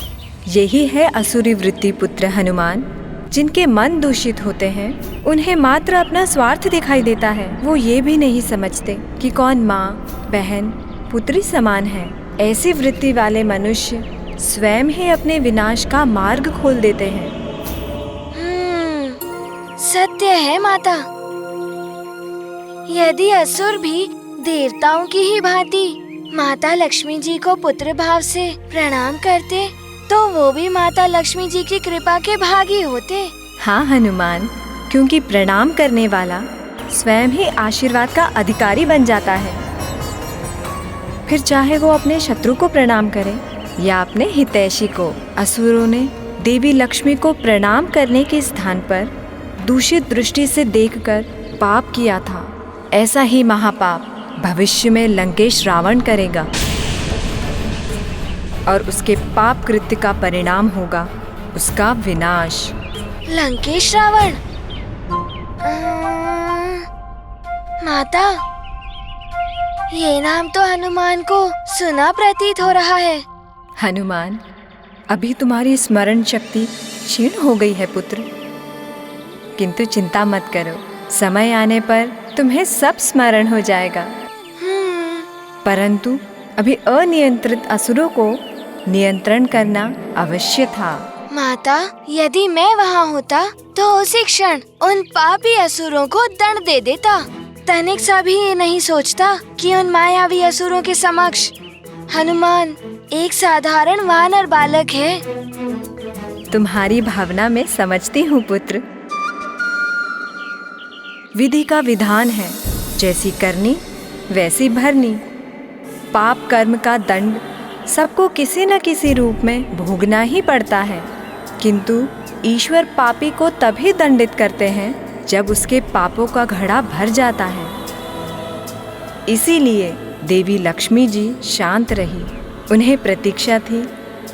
S5: यही है असुरी वृत्ति पुत्र हनुमान, जिनके मन दूषित होते हैं उन्हें मात्र अपना स्वार्थ दिखाई देता है। वो ये भी नहीं समझते कि कौन माँ, बहन, पुत्री समान है। ऐसी वृत्ति वाले मनुष्य स्वयं ही अपने विनाश का मार्ग खोल देते हैं।
S4: सत्य है माता। यदि असुर भी देवताओं की ही भांति माता लक्ष्मी जी को पुत्र भाव से प्रणाम करते तो वो भी माता लक्ष्मी जी की कृपा के भागी होते।
S5: हाँ हनुमान, क्योंकि प्रणाम करने वाला स्वयं ही आशीर्वाद का अधिकारी बन जाता है। फिर चाहे वो अपने शत्रु को प्रणाम करे या अपने हितैषी को। असुरों ने देवी लक्ष्मी को प्रणाम करने के स्थान पर दूषित दृष्टि से देखकर पाप किया था। ऐसा ही महापाप भविष्य में लंकेश रावण करेगा और उसके पाप कृत्य का परिणाम होगा उसका विनाश।
S4: लंकेश रावण? माता, ये नाम तो हनुमान को सुना प्रतीत हो रहा है।
S5: हनुमान, अभी तुम्हारी स्मरण शक्ति क्षीण हो गई है पुत्र, किंतु चिंता मत करो, समय आने पर तुम्हें सब स्मरण हो जाएगा। परंतु अभी अनियंत्रित असुरों को नियंत्रण करना अवश्य था।
S4: माता, यदि मैं वहाँ होता तो उसी क्षण उन पापी असुरों को दंड दे देता। तनिक सा भी ये नहीं सोचता कि उन मायावी असुरों के समक्ष हनुमान एक साधारण वानर बालक है।
S5: तुम्हारी भावना में समझती हूँ पुत्र। विधि का विधान है, जैसी करनी वैसी भरनी। पाप कर्म का दंड सबको किसी न किसी रूप में भोगना ही पड़ता है, किंतु ईश्वर पापी को तभी दंडित करते हैं जब उसके पापों का घड़ा भर जाता है। इसीलिए देवी लक्ष्मी जी शांत रही। उन्हें प्रतीक्षा थी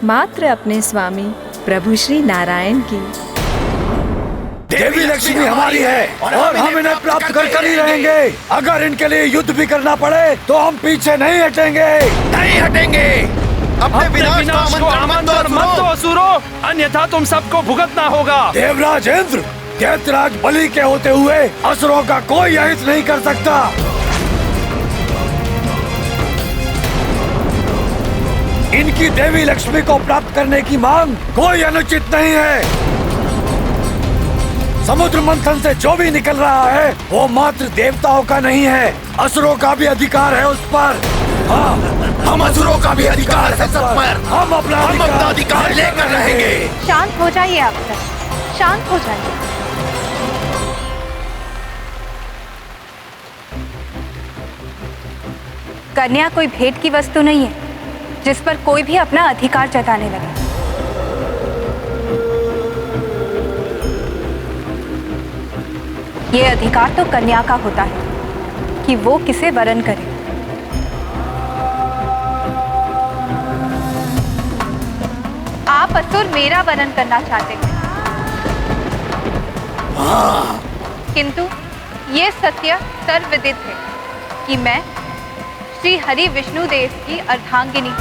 S5: मात्र अपने स्वामी प्रभु श्री नारायण की।
S3: देवी लक्ष्मी हमारी है और हम इन्हें प्राप्त कर ही रहेंगे। अगर इनके लिए युद्ध भी करना पड़े तो हम पीछे नहीं हटेंगे।
S1: नहीं हटेंगे। अपने विनाश को आमंत्रण मत दो असुरों, अन्यथा तुम सबको भुगतना होगा।
S3: देवराज इंद्र, दैत्यराज बलि के होते हुए असुरों का कोई अहित नहीं कर सकता। इनकी देवी लक्ष्मी को प्राप्त करने की मांग कोई अनुचित नहीं है। समुद्र मंथन से जो भी निकल रहा है वो मात्र देवताओं का नहीं है, असुरों का भी अधिकार है उस पर। हाँ,
S1: हम असुरों का भी अधिकार है सब पर। हम अपना अधिकार लेकर रहेंगे।
S7: शांत हो जाइए आप सब, शांत हो जाइए। कन्या कोई भेंट की वस्तु नहीं है जिस पर कोई भी अपना अधिकार जताने लगे। ये अधिकार तो कन्या का होता है कि वो किसे वरण करे। आप असुर मेरा वरण करना चाहते हैं, किंतु ये सत्य सर्वविदित है कि मैं श्री हरि विष्णु देव की अर्धांगिनी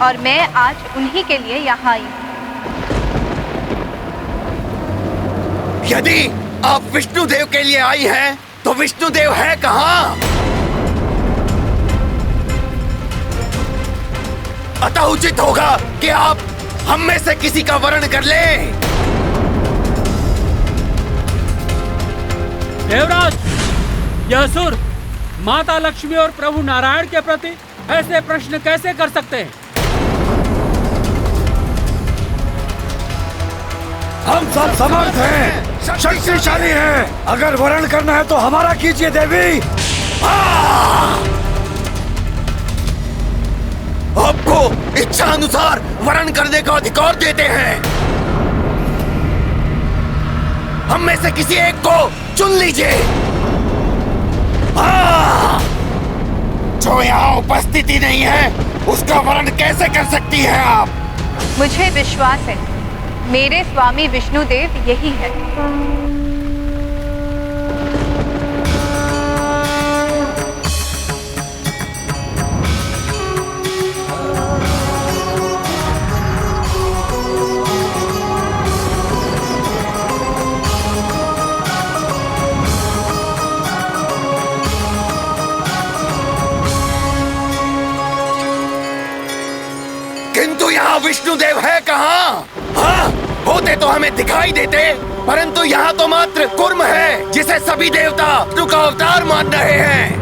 S7: और मैं आज उन्हीं के लिए यहाँ आई हूँ।
S1: यदि आप विष्णु देव के लिए आई हैं, तो विष्णु देव है कहाँ? अतः उचित होगा कि आप हम में से किसी का वरण कर लें।
S13: देवराज, यह असुर माता लक्ष्मी और प्रभु नारायण के प्रति ऐसे प्रश्न कैसे कर सकते हैं?
S3: हम सब समर्थ हैं, शक्तिशाली हैं। अगर वरण करना है तो हमारा कीजिए देवी।
S1: आपको इच्छा अनुसार वरण करने का अधिकार देते हैं। हम में से किसी एक को चुन लीजिए। जो यहाँ उपस्थिति नहीं है उसका वरण कैसे कर सकती है आप?
S7: मुझे विश्वास है मेरे स्वामी विष्णुदेव यही है।
S1: विष्णुदेव है कहाँ? हाँ, होते तो हमें दिखाई देते, परंतु यहाँ तो मात्र कुर्म है जिसे सभी देवता विष्णु का अवतार मान रहे हैं।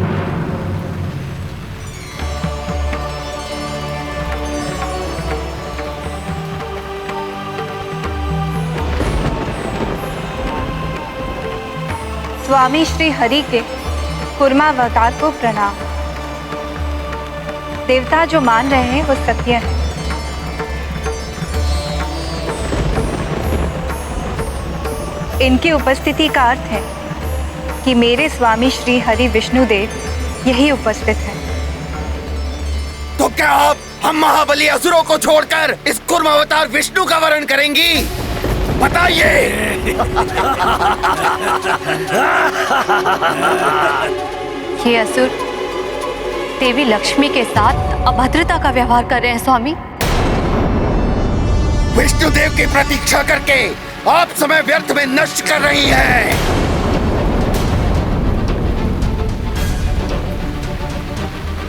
S7: स्वामी श्री हरि के कुर्मावतार को प्रणाम। देवता जो मान रहे हैं वो सत्य है। इनकी उपस्थिति का अर्थ है कि मेरे स्वामी श्री हरि विष्णुदेव यही उपस्थित हैं।
S1: तो क्या आप हम महाबली असुरों को छोड़कर इस कुर्मावतार विष्णु का वरण करेंगी? बताइए।
S7: ये असुर देवी लक्ष्मी के साथ अभद्रता का व्यवहार कर रहे हैं स्वामी।
S1: विष्णुदेव की प्रतीक्षा करके आप समय व्यर्थ में नष्ट कर रही हैं।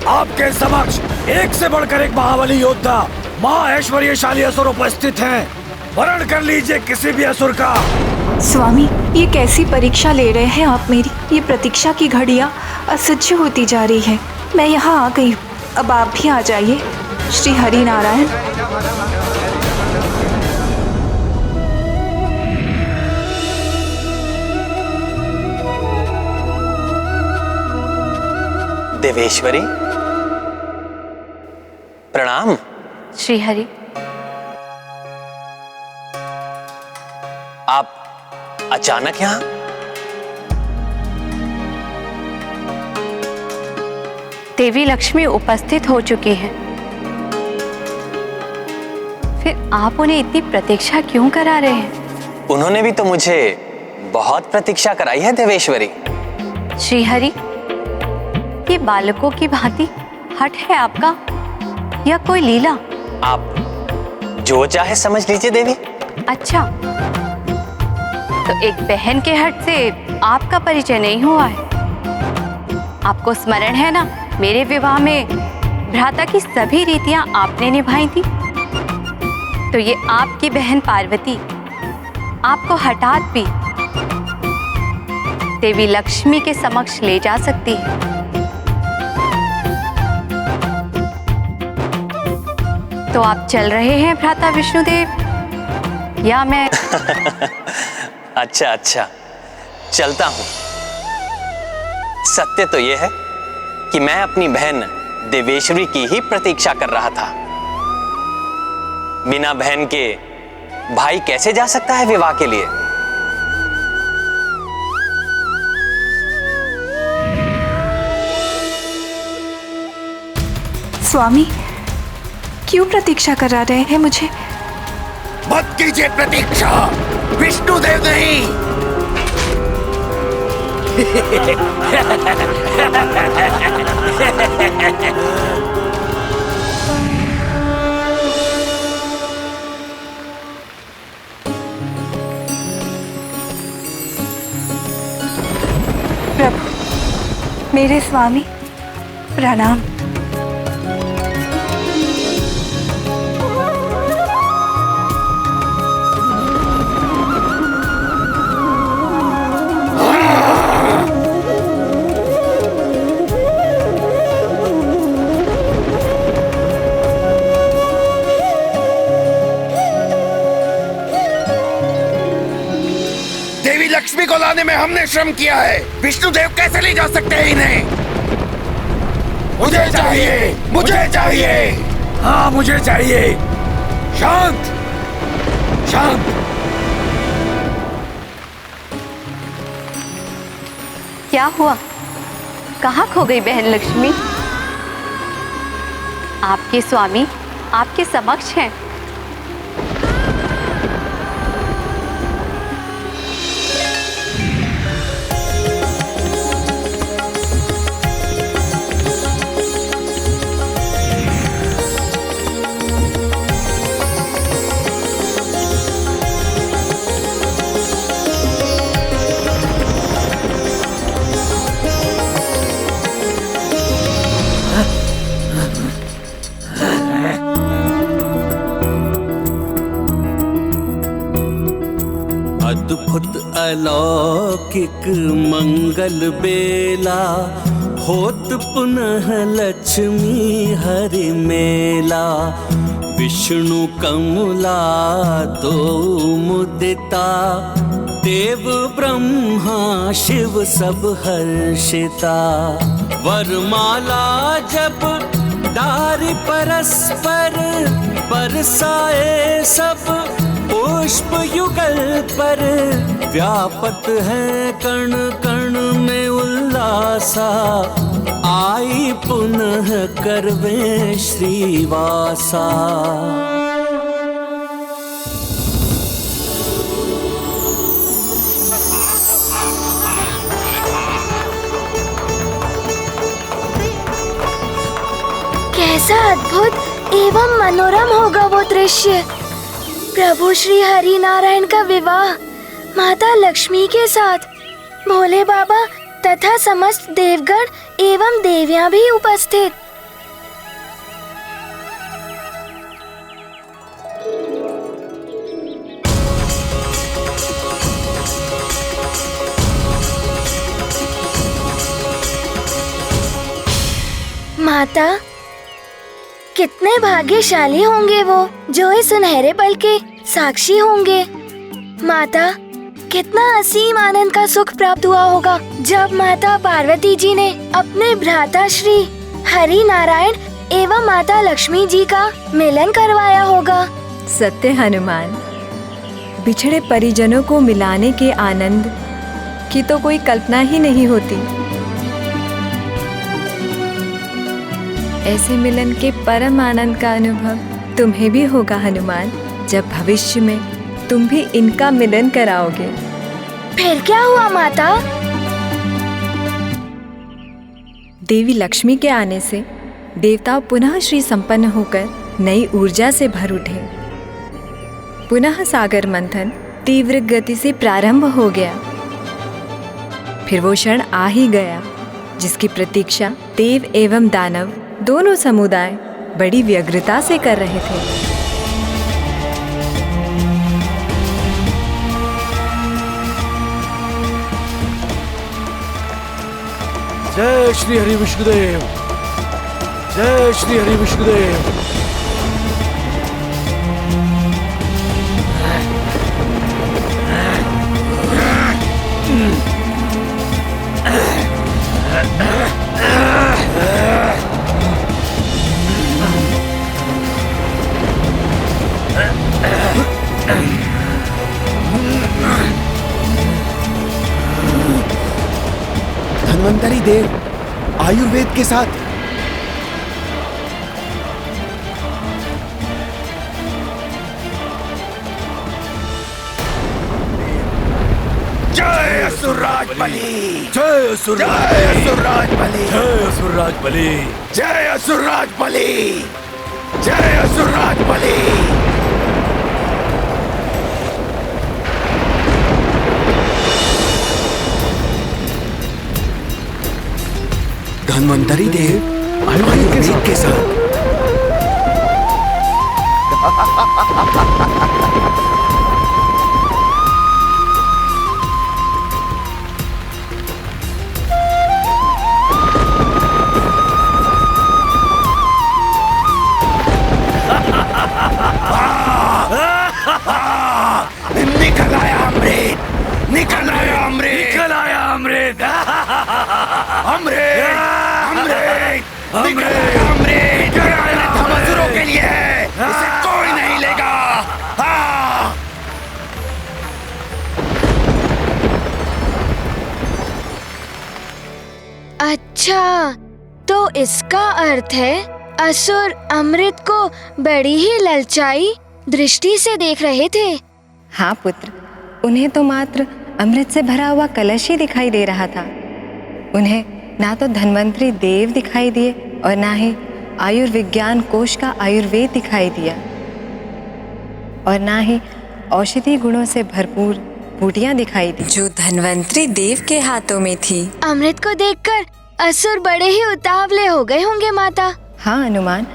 S3: आपके समक्ष एक से बढ़कर एक महाबली योद्धा महा ऐश्वर्यशाली असुर उपस्थित हैं। वरण कर लीजिए किसी भी असुर का।
S5: स्वामी, ये कैसी परीक्षा ले रहे हैं आप मेरी? ये प्रतीक्षा की घड़ियां असह्य होती जा रही है। मैं यहाँ आ गई हूँ, अब आप भी आ जाइए। श्री हरि नारायण।
S6: देवेश्वरी प्रणाम।
S7: श्री हरि,
S6: आप अचानक यहाँ?
S7: देवी लक्ष्मी उपस्थित हो चुकी हैं। फिर आप उन्हें इतनी प्रतीक्षा क्यों करा रहे हैं?
S6: उन्होंने भी तो मुझे बहुत प्रतीक्षा कराई है देवेश्वरी।
S7: श्री हरि, ये बालकों की भांति हठ है आपका या कोई लीला?
S6: आप जो चाहे समझ लीजिए देवी।
S7: अच्छा, तो एक बहन के हट से आपका परिचय नहीं हुआ है? आपको स्मरण है ना, मेरे विवाह में भ्राता की सभी रीतियां आपने निभाई थी। तो ये आपकी बहन पार्वती आपको हठात भी देवी लक्ष्मी के समक्ष ले जा सकती है। तो आप चल रहे हैं भ्राता विष्णुदेव, या मैं?
S6: अच्छा, चलता हूं। सत्य तो यह है कि मैं अपनी बहन देवेश्वरी की ही प्रतीक्षा कर रहा था। बिना बहन के भाई कैसे जा सकता है विवाह के लिए?
S5: स्वामी, क्यों प्रतीक्षा करा रहे हैं मुझे?
S1: मत कीजिए प्रतीक्षा, विष्णुदेव नहीं।
S5: प्रभु, मेरे स्वामी, प्रणाम।
S1: लक्ष्मी को लाने में हमने श्रम किया है, विष्णुदेव कैसे ले जा सकते हैं इन्हें? मुझे चाहिए, मुझे चाहिए।
S3: हाँ, मुझे चाहिए। शांत, शांत।
S7: क्या हुआ? कहाँ खो गई बहन लक्ष्मी? आपके स्वामी आपके समक्ष हैं।
S9: अलौकिक मंगल बेला, होत पुनः लक्ष्मी हरि मेला। विष्णु कमला दो मुदिता, देव ब्रह्मा शिव सब हर्षिता। वरमाला जब डारि परस्पर, बरसाए सब पुष्प युगल पर। व्यापत है कण कण में उल्लासा, आई पुनः करवे श्रीवासा।
S4: कैसा अद्भुत एवं मनोरम होगा वो दृश्य। प्रभु श्री हरि नारायण का विवाह माता लक्ष्मी के साथ, भोले बाबा तथा समस्त देवगण एवं देवियां भी उपस्थित। माता, कितने भाग्यशाली होंगे वो जो इस सुनहरे पल के साक्षी होंगे। माता, कितना असीम आनंद का सुख प्राप्त हुआ होगा जब माता पार्वती जी ने अपने भ्राता श्री हरि नारायण एवं माता लक्ष्मी जी का मिलन करवाया होगा।
S5: सत्य हनुमान, बिछड़े परिजनों को मिलाने के आनंद की तो कोई कल्पना ही नहीं होती। ऐसे मिलन के परम आनंद का अनुभव तुम्हें भी होगा हनुमान, जब भविष्य में तुम भी इनका मिलन कराओगे।
S4: फिर क्या हुआ माता?
S5: देवी लक्ष्मी के आने से देवता पुनः श्री संपन्न होकर नई ऊर्जा से भर उठे। पुनः सागर मंथन तीव्र गति से प्रारंभ हो गया। फिर वो क्षण आ ही गया जिसकी प्रतीक्षा देव एवं दानव दोनों समुदाय बड़ी व्यग्रता से कर रहे थे।
S12: जय श्री हरि विष्णुदेव, जय श्री हरि विष्णुदेव।
S1: धन्वंतरी देव आयुर्वेद के साथ
S3: जय असुरराज बलि, जय असुरराज बलि, जय असुरराज बलि, जय असुरराज बलि, जय असुरराज बलि।
S1: धन्वंतरी देव आयुर्वेद के साथ
S3: निकल आया अमृत, निकल आया अमृत, निकल आया अमृत, अमृत, अमृत, निकल आया अमृत। हम असुरों के लिए है, इसे कोई नहीं लेगा।
S4: अच्छा, तो इसका अर्थ है असुर अमृत को बड़ी ही ललचाई दृष्टि से देख रहे थे।
S5: हाँ पुत्र, उन्हें तो मात्र अमृत से भरा हुआ कलश ही दिखाई दे रहा था। उन्हें ना तो धन्वंतरी देव दिखाई दिए और ना ही आयुर्विज्ञान कोश का आयुर्वेद दिखाई दिया, और ना ही औषधि गुणों से भरपूर बूटियां दिखाई दी जो धन्वंतरी देव के हाथों में थी।
S4: अमृत को देखकर असुर बड़े ही उतावले हो गए होंगे माता।
S5: हाँ हनुमान,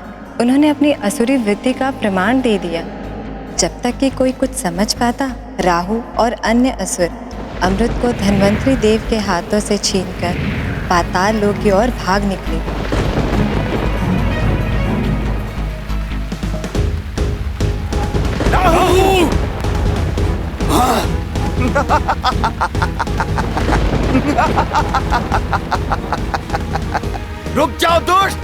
S5: उन्होंने अपनी असुरी वृत्ति का प्रमाण दे दिया। जब तक कि कोई कुछ समझ पाता, राहु और अन्य असुर अमृत को धन्वंतरी देव के हाथों से छीनकर पाताल लोक की ओर भाग निकली।
S1: रुक जाओ दुष्ट!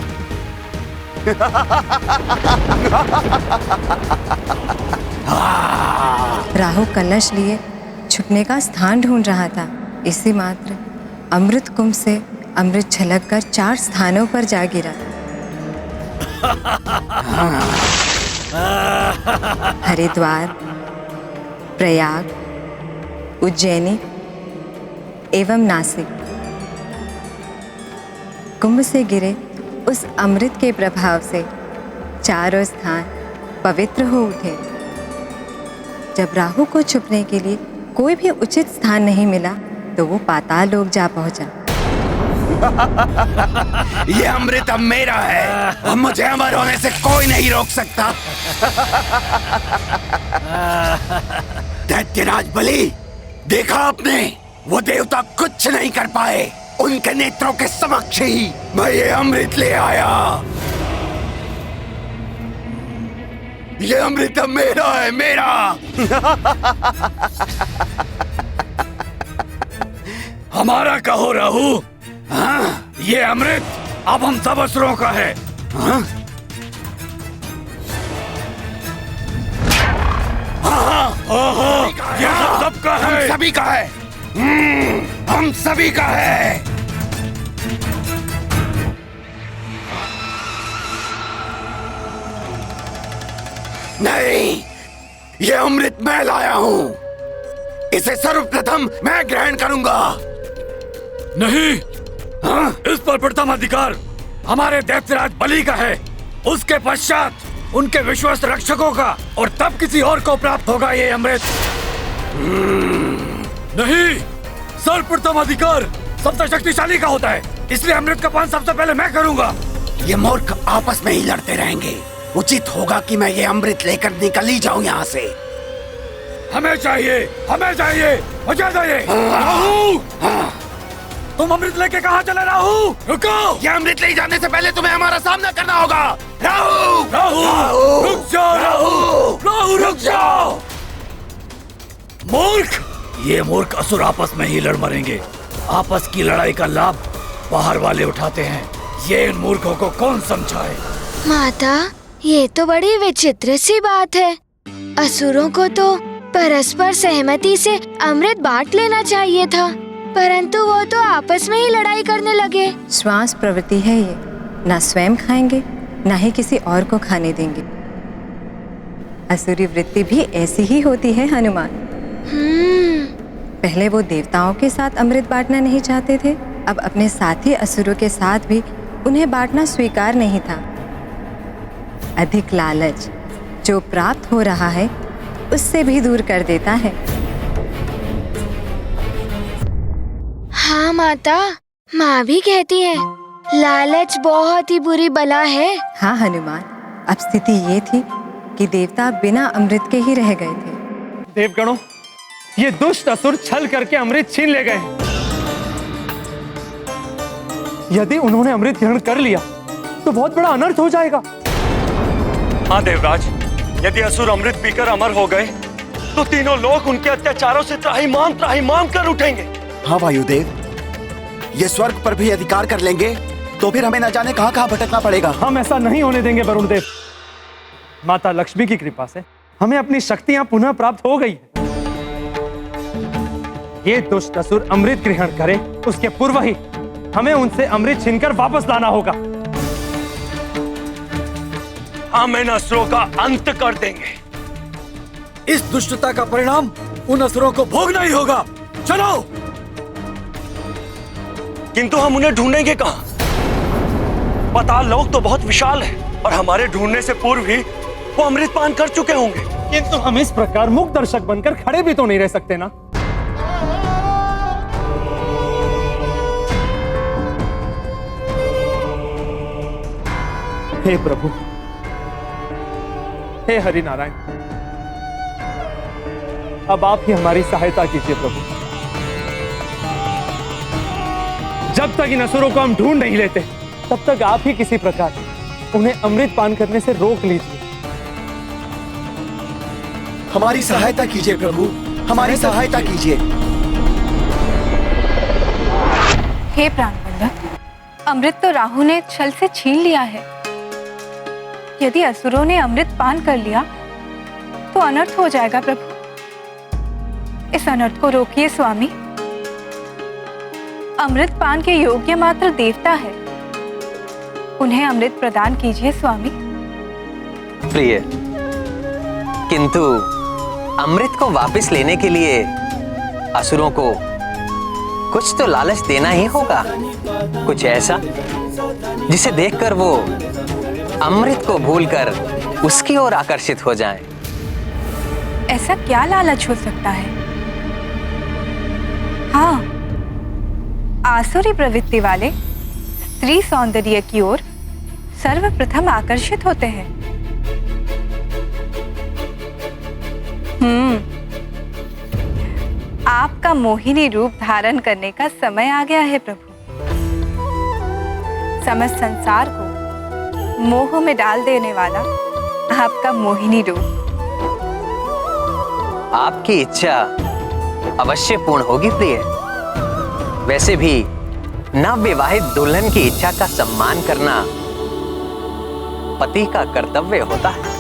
S5: राहु कलश लिए छुपने का स्थान ढूंढ रहा था। इसी मात्र अमृत कुंभ से अमृत छलककर 4 स्थानों पर जा गिरा। हरिद्वार, प्रयाग, उज्जैनी एवं नासिक। कुंभ से गिरे उस अमृत के प्रभाव से चारों स्थान पवित्र हो उठे। जब राहु को छुपने के लिए कोई भी उचित स्थान नहीं मिला तो वो पाताल लोक जा पहुंचा।
S10: ये अमृत अब मेरा है और मुझे अमर होने से कोई नहीं रोक सकता। दैत्यराज बलि, देखा आपने, वो देवता कुछ नहीं कर पाए। उनके नेत्रों के समक्ष ही मैं ये अमृत ले आया। ये अमृत अब मेरा है, मेरा।
S3: हमारा कहो राहु। हाँ, ये अमृत अब हम सब असुरों का है। हाँ? हाँ, ये सबका है।
S10: हम सभी का है। हम सभी का है। नहीं, ये अमृत मैं लाया हूं। इसे सर्वप्रथम मैं ग्रहण करूंगा।
S3: नहीं, हाँ? इस पर प्रथम अधिकार हमारे दैत्यराज बलि का है। उसके पश्चात उनके विश्वस्त रक्षकों का और तब किसी और को प्राप्त होगा ये अमृत। नहीं, सर्वप्रथम अधिकार सबसे शक्तिशाली का होता है, इसलिए अमृत का पान सबसे पहले मैं करूंगा।
S10: ये मूर्ख आपस में ही लड़ते रहेंगे। उचित होगा कि मैं ये अमृत लेकर निकल ही जाऊं यहाँ से।
S3: हमें चाहिए, मुझे चाहिए। राहु, तुम अमृत लेके कहाँ चले राहु? रुको!
S10: ये अमृत ले जाने से पहले तुम्हें हमारा सामना करना होगा। राहु!
S3: रुक जाओ राहु, रुक जाओ। मूर्ख! ये मूर्ख असुर आपस में ही लड़ मरेंगे। आपस की लड़ाई का लाभ बाहर वाले उठाते हैं। ये इन मूर्खों को कौन समझाए?
S4: माता, ये तो बड़ी विचित्र सी बात है। असुरों को तो परस्पर सहमति से अमृत बांट लेना चाहिए था, परंतु वो तो आपस में ही लड़ाई करने लगे।
S5: श्वास प्रवृत्ति है ये, ना स्वयं खाएंगे ना ही किसी और को खाने देंगे। असुरी वृत्ति भी ऐसी ही होती है हनुमान। पहले वो देवताओं के साथ अमृत बांटना नहीं चाहते थे, अब अपने साथी असुरों के साथ भी उन्हें बांटना स्वीकार नहीं था। अधिक लालच जो प्राप्त हो रहा है उससे भी दूर कर देता है।
S4: हाँ माता, माँ भी कहती है लालच बहुत ही बुरी बला है।
S5: हाँ हनुमान, अब स्थिति ये थी कि देवता बिना अमृत के ही रह गए थे।
S2: देवगणों, ये दुष्ट असुर छल करके अमृत छीन ले गए। यदि उन्होंने अमृत ग्रहण कर लिया तो बहुत बड़ा अनर्थ हो जाएगा।
S8: हाँ देवराज, यदि असुर अमृत पीकर अमर हो गए तो तीनों लोग उनके अत्याचारों से त्राहिमाम कर उठेंगे।
S10: हाँ वायुदेव, ये स्वर्ग पर भी अधिकार कर लेंगे तो फिर हमें न जाने कहाँ कहाँ भटकना पड़ेगा।
S2: हम ऐसा नहीं होने देंगे वरुण देव। माता लक्ष्मी की कृपा से हमें अपनी शक्तियां पुनः प्राप्त हो गई है। ये दुष्ट असुर अमृत ग्रहण करें उसके पूर्व ही हमें उनसे अमृत छीनकर वापस लाना होगा।
S3: हम इन असुरों का अंत कर देंगे। इस दुष्टता का परिणाम उन असुरों को भोगना ही होगा। चलो!
S8: किंतु हम उन्हें ढूंढेंगे कहाँ? पाताल लोक तो बहुत विशाल है और हमारे ढूंढने से पूर्व ही वो अमृत पान कर चुके होंगे।
S2: किंतु हम इस प्रकार मुख दर्शक बनकर खड़े भी तो नहीं रह सकते ना। हे प्रभु, हे हरि नारायण, अब आप ही हमारी सहायता कीजिए प्रभु।
S14: जब तक इन असुरों को हम ढूंढ नहीं लेते तब तक आप ही किसी प्रकार उन्हें अमृत पान करने से रोक लीजिए।
S1: हमारी सहायता कीजिए प्रभु, हमारी सहायता कीजिए।
S7: हे प्राणवल्लभ, अमृत तो राहु ने छल से छीन लिया है। यदि असुरों ने अमृत पान कर लिया तो अनर्थ हो जाएगा प्रभु। इस अनर्थ को रोकिए स्वामी। अमृत पान के योग्य मात्र देवता है, उन्हें अमृत प्रदान कीजिए स्वामी।
S6: प्रिय, किंतु अमृत को वापस लेने के लिए असुरों को कुछ तो लालच देना ही होगा, कुछ ऐसा जिसे देखकर वो अमृत को भूलकर उसकी ओर आकर्षित हो जाएं।
S7: ऐसा क्या लालच हो सकता है? हाँ, आसुरी प्रवृत्ति वाले स्त्री सौंदर्य की ओर सर्वप्रथम आकर्षित होते हैं। आपका मोहिनी रूप धारण करने का समय आ गया है प्रभु। समस्त संसार को मोह में डाल देने वाला आपका मोहिनी रूप।
S6: आपकी इच्छा अवश्य पूर्ण होगी प्रिय। वैसे भी नवविवाहित दुल्हन की इच्छा का सम्मान करना पति का कर्तव्य होता है।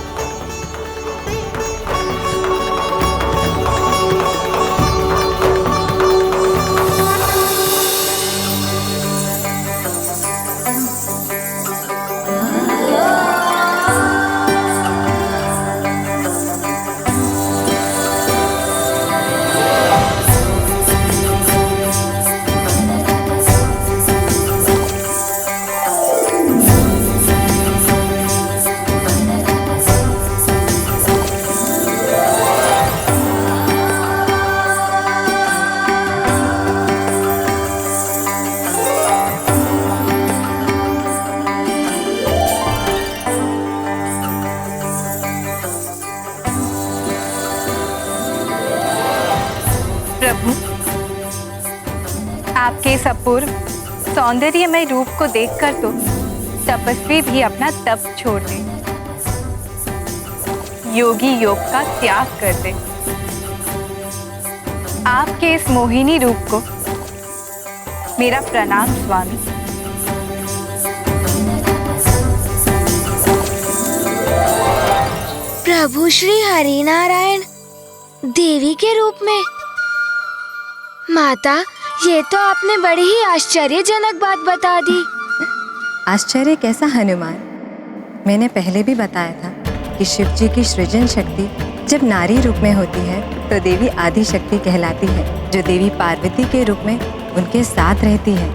S7: आपके इस अपूर्व सौंदर्यमय रूप को देखकर तो तपस्वी भी अपना तप छोड़ दे, योगी योग का त्याग कर दे। आपके इस मोहिनी रूप को मेरा प्रणाम स्वामी।
S4: प्रभु श्री हरिनारायण देवी के रूप में। माता, ये तो आपने बड़ी ही आश्चर्यजनक बात बता दी।
S5: आश्चर्य कैसा हनुमान? मैंने पहले भी बताया था कि शिव जी की सृजन शक्ति जब नारी रूप में होती है तो देवी आदि शक्ति कहलाती है, जो देवी पार्वती के रूप में उनके साथ रहती है।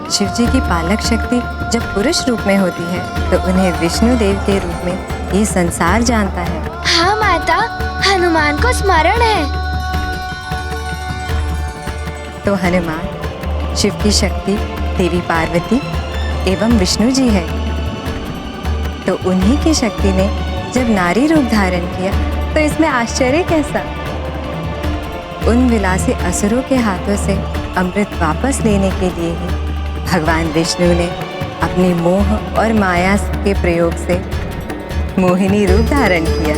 S5: शिव जी की पालक शक्ति जब पुरुष रूप में होती है तो उन्हें विष्णु देव के रूप में ये संसार जानता है।
S4: हाँ माता, हनुमान को स्मरण है।
S5: तो हनुमान शिव की शक्ति देवी पार्वती एवं विष्णु जी है। तो उन्हीं की शक्ति ने जब नारी रूप धारण किया तो इसमें आश्चर्य कैसा? उन विलासी असुरों के हाथों से अमृत वापस लेने के लिए ही भगवान विष्णु ने अपनी मोह और माया के प्रयोग से मोहिनी रूप धारण किया।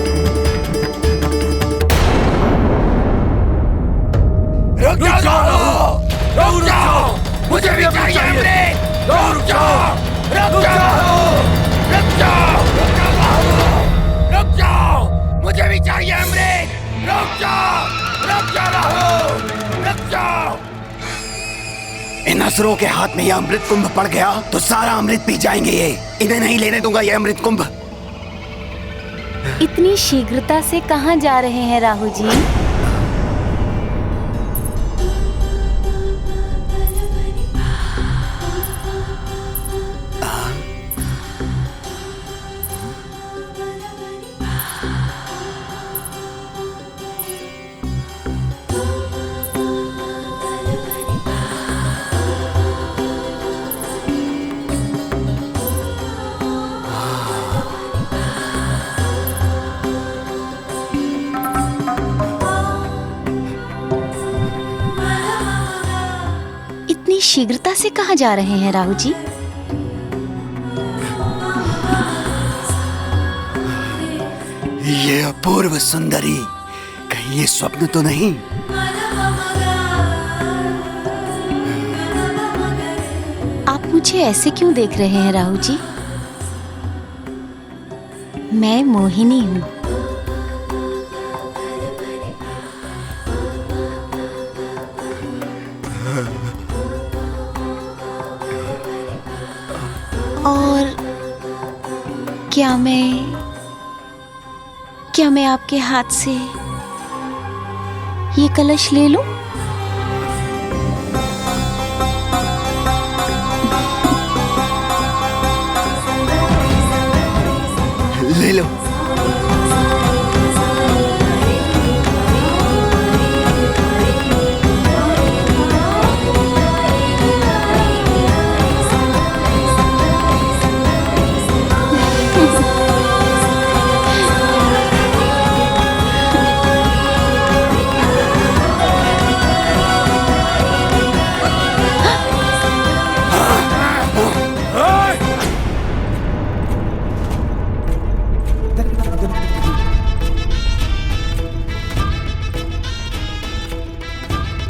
S10: रुक जाओ, मुझे भी चाहिए अमृत। रुक जाओ, मुझे भी चाहिए अमृत। रुक जाओ। इन असुरों के हाथ में यह अमृत कुंभ पड़ गया तो सारा अमृत पी जाएंगे ये। इन्हें नहीं लेने दूंगा ये अमृत कुंभ।
S15: इतनी शीघ्रता से कहाँ जा रहे हैं राहु जी? शीघ्रता से कहाँ जा रहे हैं राहु जी?
S10: ये अपूर्व सुंदरी, कहीं ये स्वप्न तो नहीं?
S15: आप मुझे ऐसे क्यों देख रहे हैं राहु जी? मैं मोहिनी हूँ। और क्या मैं आपके हाथ से ये कलश ले लूं?
S10: ले लो।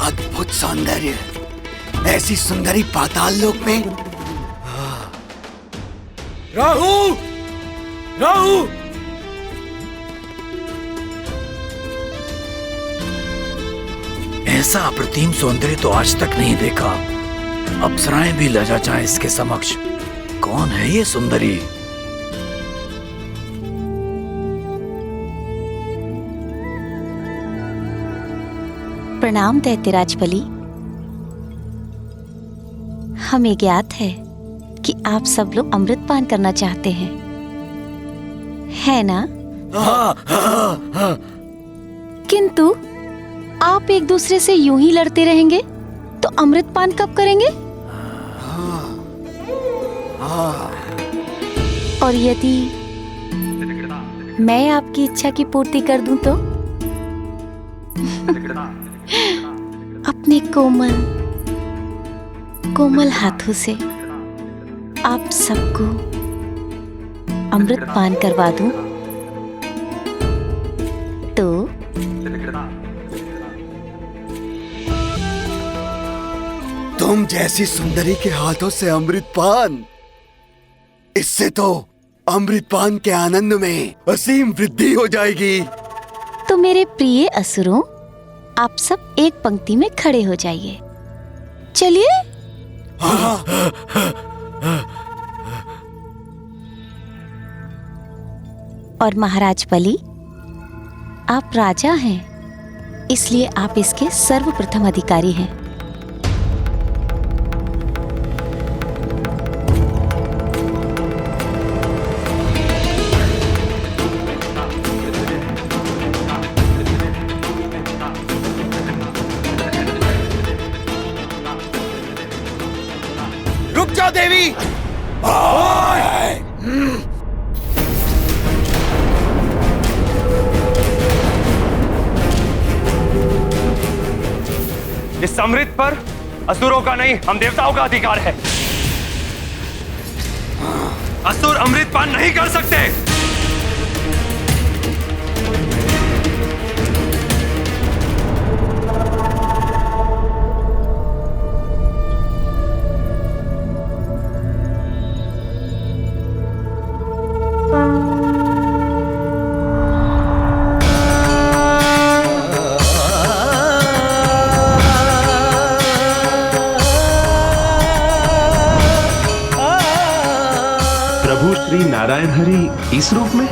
S10: अद्भुत सौंदर्य, ऐसी सुंदरी पाताल लोक में।
S3: राहु! राहु! ऐसा अप्रतिम सौंदर्य तो आज तक नहीं देखा। अप्सराएं भी लजा जाए इसके समक्ष। कौन है ये सुंदरी?
S15: प्रणाम दैत्यराज बलि। हमें ज्ञात है कि आप सब लोग अमृत पान करना चाहते हैं, है ना? किंतु आप एक दूसरे से यूं ही लड़ते रहेंगे तो अमृत पान कब करेंगे? और यदि मैं आपकी इच्छा की पूर्ति कर दूं तो? अपने कोमल हाथों से आप सबको अमृत पान करवा दूं तो?
S10: तुम जैसी सुंदरी के हाथों से अमृत पान, इससे तो अमृत पान के आनंद में असीम वृद्धि हो जाएगी।
S15: तो मेरे प्रिय असुरों, आप सब एक पंक्ति में खड़े हो जाइए। चलिए। और महाराज बलि, आप राजा हैं, इसलिए आप इसके सर्वप्रथम अधिकारी हैं।
S1: रुक जाओ देवी।
S14: इस अमृत पर असुरों का नहीं, हम देवताओं का अधिकार है। असुर अमृत पान नहीं कर सकते।
S16: प्रभु श्री नारायण हरि इस रूप में?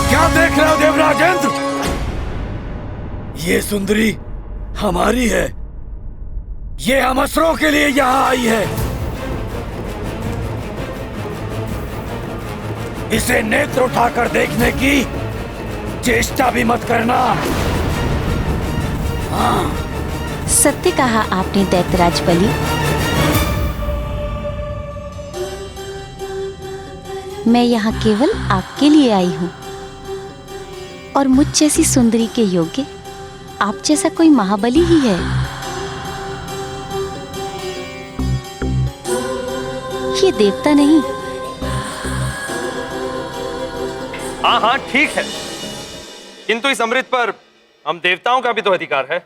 S3: क्या देख रहे हो देवराजेंद्र? ये सुंदरी हमारी है। ये हम असुरों के लिए यहाँ आई है। इसे नेत्र उठाकर देखने की चेष्टा भी मत करना।
S15: सत्य कहा आपने दैत्यराज बलि। मैं यहाँ केवल आपके लिए आई हूँ और मुझ जैसी सुंदरी के योग्य आप जैसा कोई महाबली ही है। ये देवता नहीं।
S17: हाँ हाँ ठीक है, किंतु इस अमृत पर हम देवताओं का भी तो अधिकार है।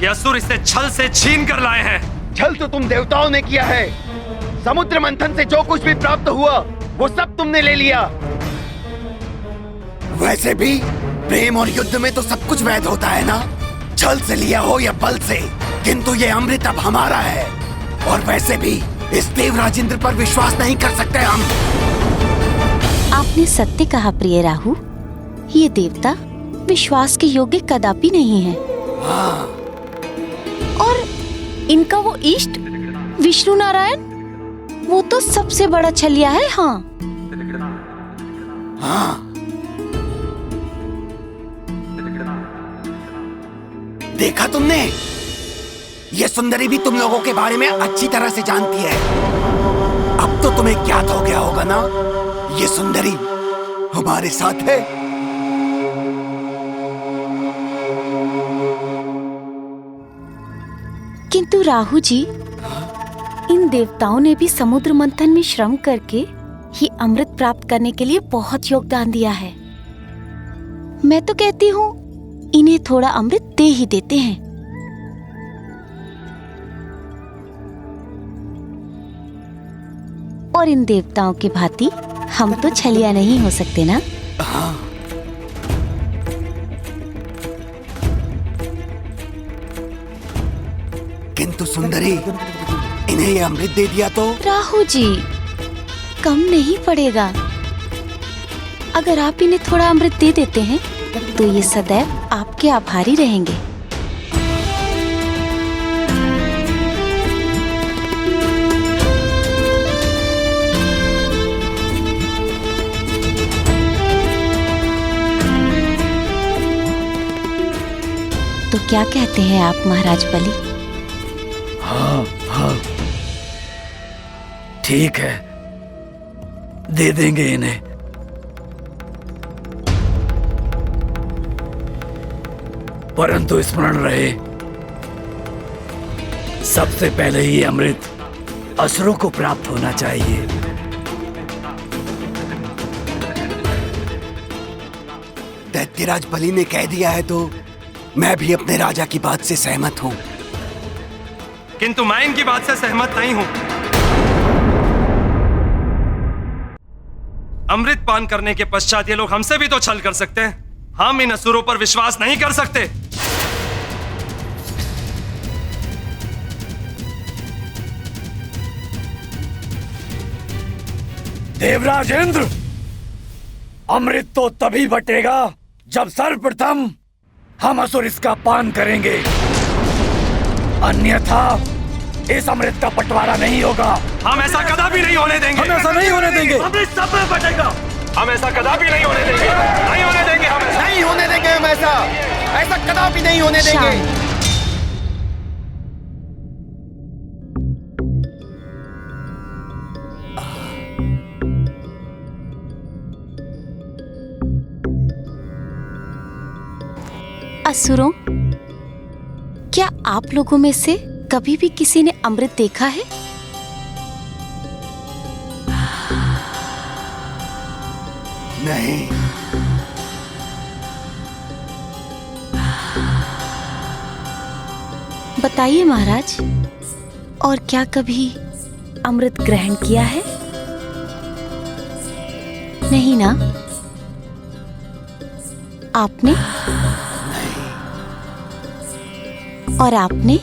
S17: ये असुर इसे छल से छीन कर लाए हैं।
S10: छल तो तुम देवताओं ने किया है। समुद्र मंथन से जो कुछ भी प्राप्त हुआ वो सब तुमने ले लिया। वैसे भी प्रेम और युद्ध में तो सब कुछ वैध होता है ना, छल से लिया हो या बल से, किंतु ये अमृत अब हमारा है। और वैसे भी इस देवराज इंद्र पर विश्वास नहीं कर सकते हम।
S15: आपने सत्य कहा प्रिय राहु, ये देवता विश्वास के योग्य कदापि नहीं है।
S10: हाँ।
S15: और इनका वो इष्ट विष्णु नारायण, वो तो सबसे बड़ा छलिया है। हाँ
S10: हाँ, देखा तुमने, ये सुंदरी भी तुम लोगों के बारे में अच्छी तरह से जानती है। अब तो तुम्हें ज्ञात हो गया होगा ना, ये सुंदरी हमारे साथ है।
S15: किंतु राहु जी, इन देवताओं ने भी समुद्र मंथन में श्रम करके ही अमृत प्राप्त करने के लिए बहुत योगदान दिया है। मैं तो कहती हूँ इन्हें थोड़ा अमृत दे ही देते हैं। और इन देवताओं की भांति हम तो छलिया नहीं हो सकते ना।
S10: हाँ। किंतु सुंदरी, इन्हें ये अमृत दे दिया तो?
S15: राहु जी, कम नहीं पड़ेगा। अगर आप इन्हें थोड़ा अमृत दे देते हैं तो ये सदैव आपके आभारी रहेंगे। तो क्या कहते हैं आप महाराज बलि?
S3: हाँ हाँ, ठीक है, दे देंगे इन्हें। परंतु स्मरण रहे, सबसे पहले ही अमृत असुरों को प्राप्त होना चाहिए।
S10: दैत्यराज बलि ने कह दिया है तो मैं भी अपने राजा की बात से सहमत हूँ।
S17: किंतु मैं इनकी बात से सहमत नहीं हूँ। अमृत पान करने के पश्चात ये लोग हमसे भी तो छल कर सकते हैं। हम इन असुरों पर विश्वास नहीं कर सकते।
S3: देवराज इंद्र, अमृत तो तभी बटेगा जब सर्वप्रथम हम असुर इसका पान करेंगे, अन्यथा इस अमृत का बंटवारा नहीं होगा।
S17: हम ऐसा कदापि नहीं होने देंगे।
S3: हम ऐसा नहीं होने देंगे।
S17: अमृत सब में बटेगा। हम ऐसा कदापि नहीं होने देंगे। नहीं होने देंगे। हम ऐसा
S10: नहीं होने देंगे। हम ऐसा कदापि नहीं होने देंगे।
S15: असुरों, क्या आप लोगों में से कभी भी किसी ने अमृत देखा है?
S10: नहीं।
S15: बताइए महाराज, और क्या कभी अमृत ग्रहण किया है? नहीं ना? आपने? और आपने?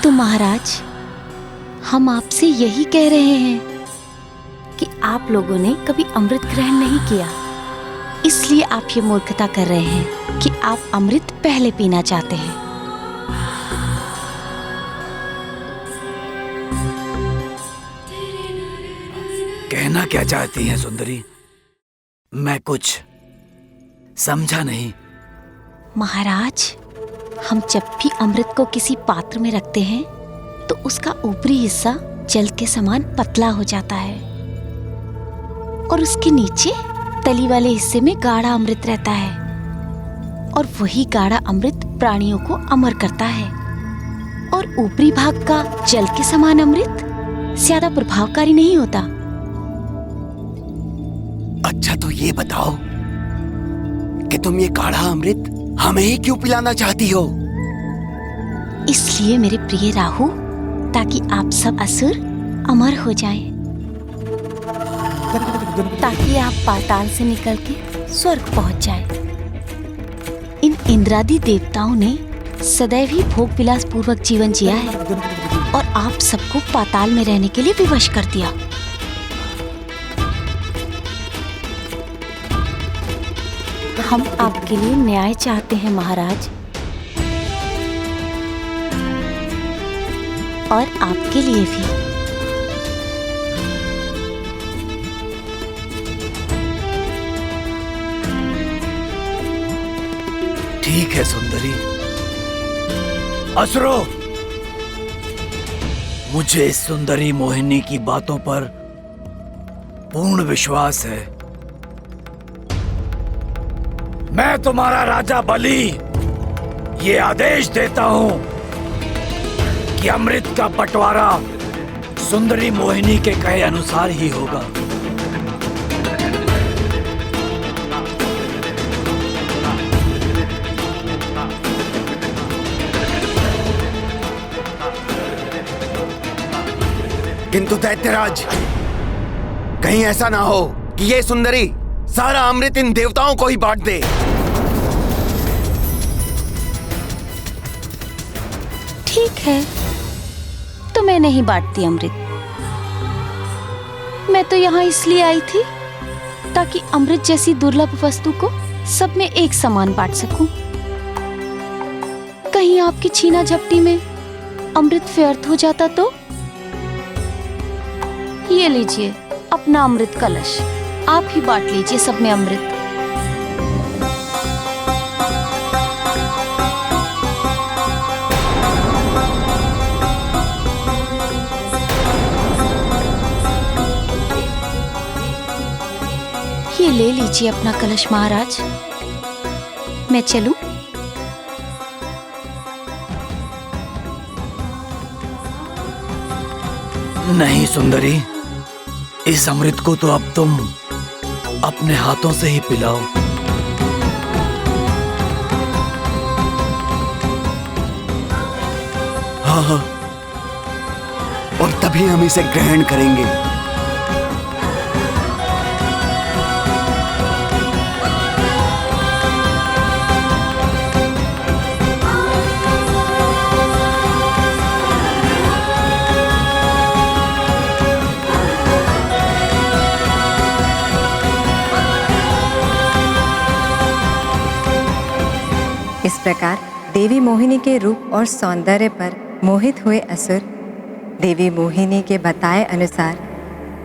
S15: तो महाराज, हम आपसे यही कह रहे हैं कि आप लोगों ने कभी अमृत ग्रहण नहीं किया, इसलिए आप ये मूर्खता कर रहे हैं कि आप अमृत पहले पीना चाहते हैं।
S3: कहना क्या चाहती हैं सुंदरी? मैं कुछ समझा नहीं।
S15: महाराज, हम जब भी अमृत को किसी पात्र में रखते हैं तो उसका ऊपरी हिस्सा जल के समान पतला हो जाता है और उसके नीचे तली वाले हिस्से में गाढ़ा अमृत रहता है, और वही गाढ़ा अमृत प्राणियों को अमर करता है, और ऊपरी भाग का जल के समान अमृत ज्यादा प्रभावकारी नहीं होता।
S10: अच्छा तो ये बताओ कि तुम ये गाढ़ा अमृत हमें ही क्यों पिलाना चाहती हो?
S15: इसलिए मेरे प्रिय राहु, ताकि आप सब असुर अमर हो जाएं, ताकि आप पाताल से निकल के स्वर्ग पहुंच जाएं। इन इंद्रादि देवताओं ने सदैव ही भोग विलास पूर्वक जीवन जिया है और आप सबको पाताल में रहने के लिए विवश कर दिया। हम आपके लिए न्याय चाहते हैं महाराज, और आपके लिए भी।
S3: ठीक है सुंदरी। असुरो, मुझे इस सुंदरी मोहिनी की बातों पर पूर्ण विश्वास है। मैं तुम्हारा राजा बलि ये आदेश देता हूं कि अमृत का बंटवारा सुंदरी मोहिनी के कहे अनुसार ही होगा।
S10: किंतु दैत्यराज, कहीं ऐसा ना हो कि ये सुंदरी सारा अमृत इन देवताओं को ही बांट दे।
S15: ठीक है, तो मैं नहीं बांटती अमृत। मैं तो यहाँ इसलिए आई थी ताकि अमृत जैसी दुर्लभ वस्तु को सब में एक समान बांट सकूं। कहीं आपकी छीना झपटी में अमृत व्यर्थ हो जाता तो? ये लीजिए अपना अमृत कलश, आप ही बांट लीजिए सब में अमृत। ये ले लीजिए अपना कलश महाराज। मैं चलूं?
S3: नहीं सुंदरी, इस अमृत को तो अब तुम अपने हाथों से ही पिलाओ।
S10: हाँ, और तभी हम इसे ग्रहण करेंगे।
S5: इस प्रकार देवी मोहिनी के रूप और सौंदर्य पर मोहित हुए असुर देवी मोहिनी के बताए अनुसार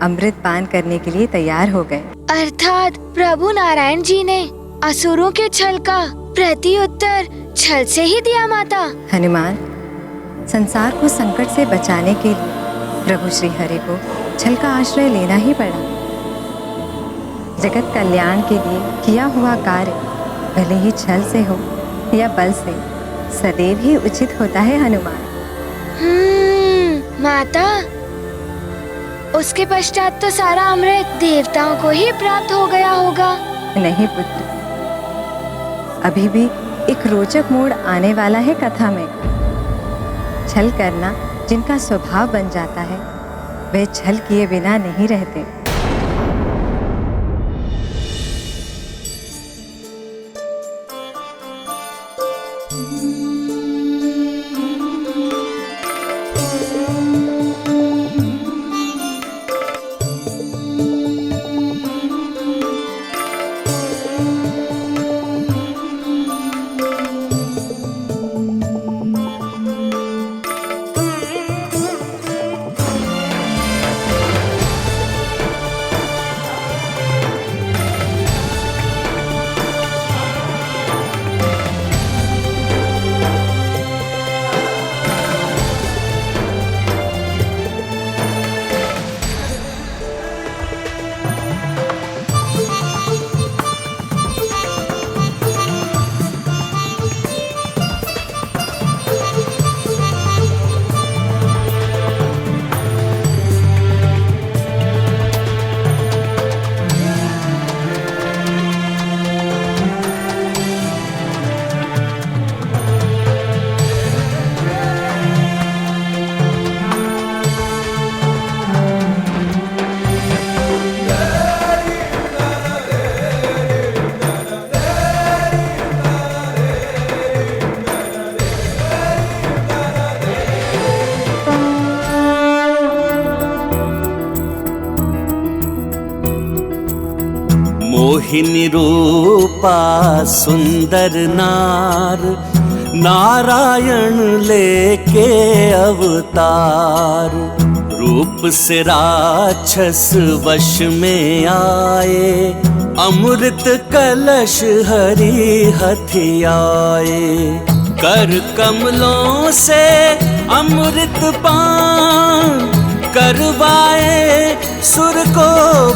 S5: अमृत पान करने के लिए तैयार हो गए।
S4: अर्थात प्रभु नारायण जी ने असुरों के छल का प्रत्युत्तर छल से ही दिया माता।
S5: हनुमान, संसार को संकट से बचाने के लिए प्रभु श्री हरि को छल का आश्रय लेना ही पड़ा। जगत कल्याण के लिए किया हुआ कार्य भले ही छल से हो या बल से, सदैव ही उचित होता है हनुमान।
S4: माता, उसके पश्चात तो सारा अमृत देवताओं को ही प्राप्त हो गया होगा।
S5: नहीं पुत्र, अभी भी एक रोचक मोड़ आने वाला है कथा में। छल करना जिनका स्वभाव बन जाता है, वे छल किए बिना नहीं रहते।
S9: मोहिनी रूपा सुंदर नार, नारायण लेके अवतार। रूप से राक्षस वश में आए, अमृत कलश हरि हथियाए। कर कमलों से अमृत पान, करवाए सुर को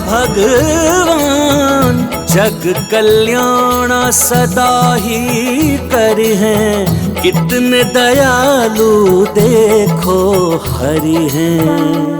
S9: भगवान। जग कल्याण सदा ही कर हैं, कितने दयालु देखो हरि हैं।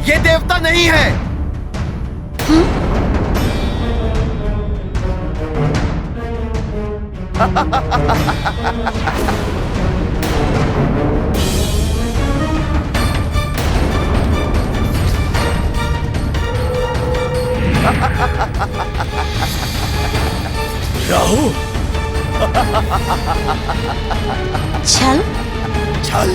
S1: ये देवता नहीं है।
S10: राहु,
S15: छल
S10: छल।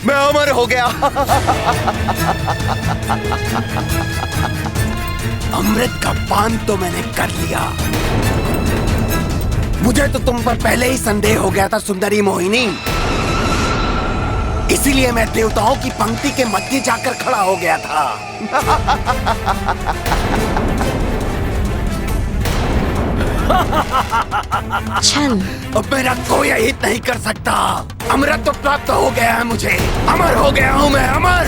S1: मैं अमर हो गया।
S10: अमृत का पान तो मैंने कर लिया। मुझे तो तुम पर पहले ही संदेह हो गया था सुंदरी मोहिनी, इसीलिए मैं देवताओं की पंक्ति के मध्य जाकर खड़ा हो गया था।
S15: छल।
S10: अब मेरा कोई अहित नहीं कर सकता। अमृत तो प्राप्त हो गया है मुझे, अमर हो गया हूं मैं, अमर।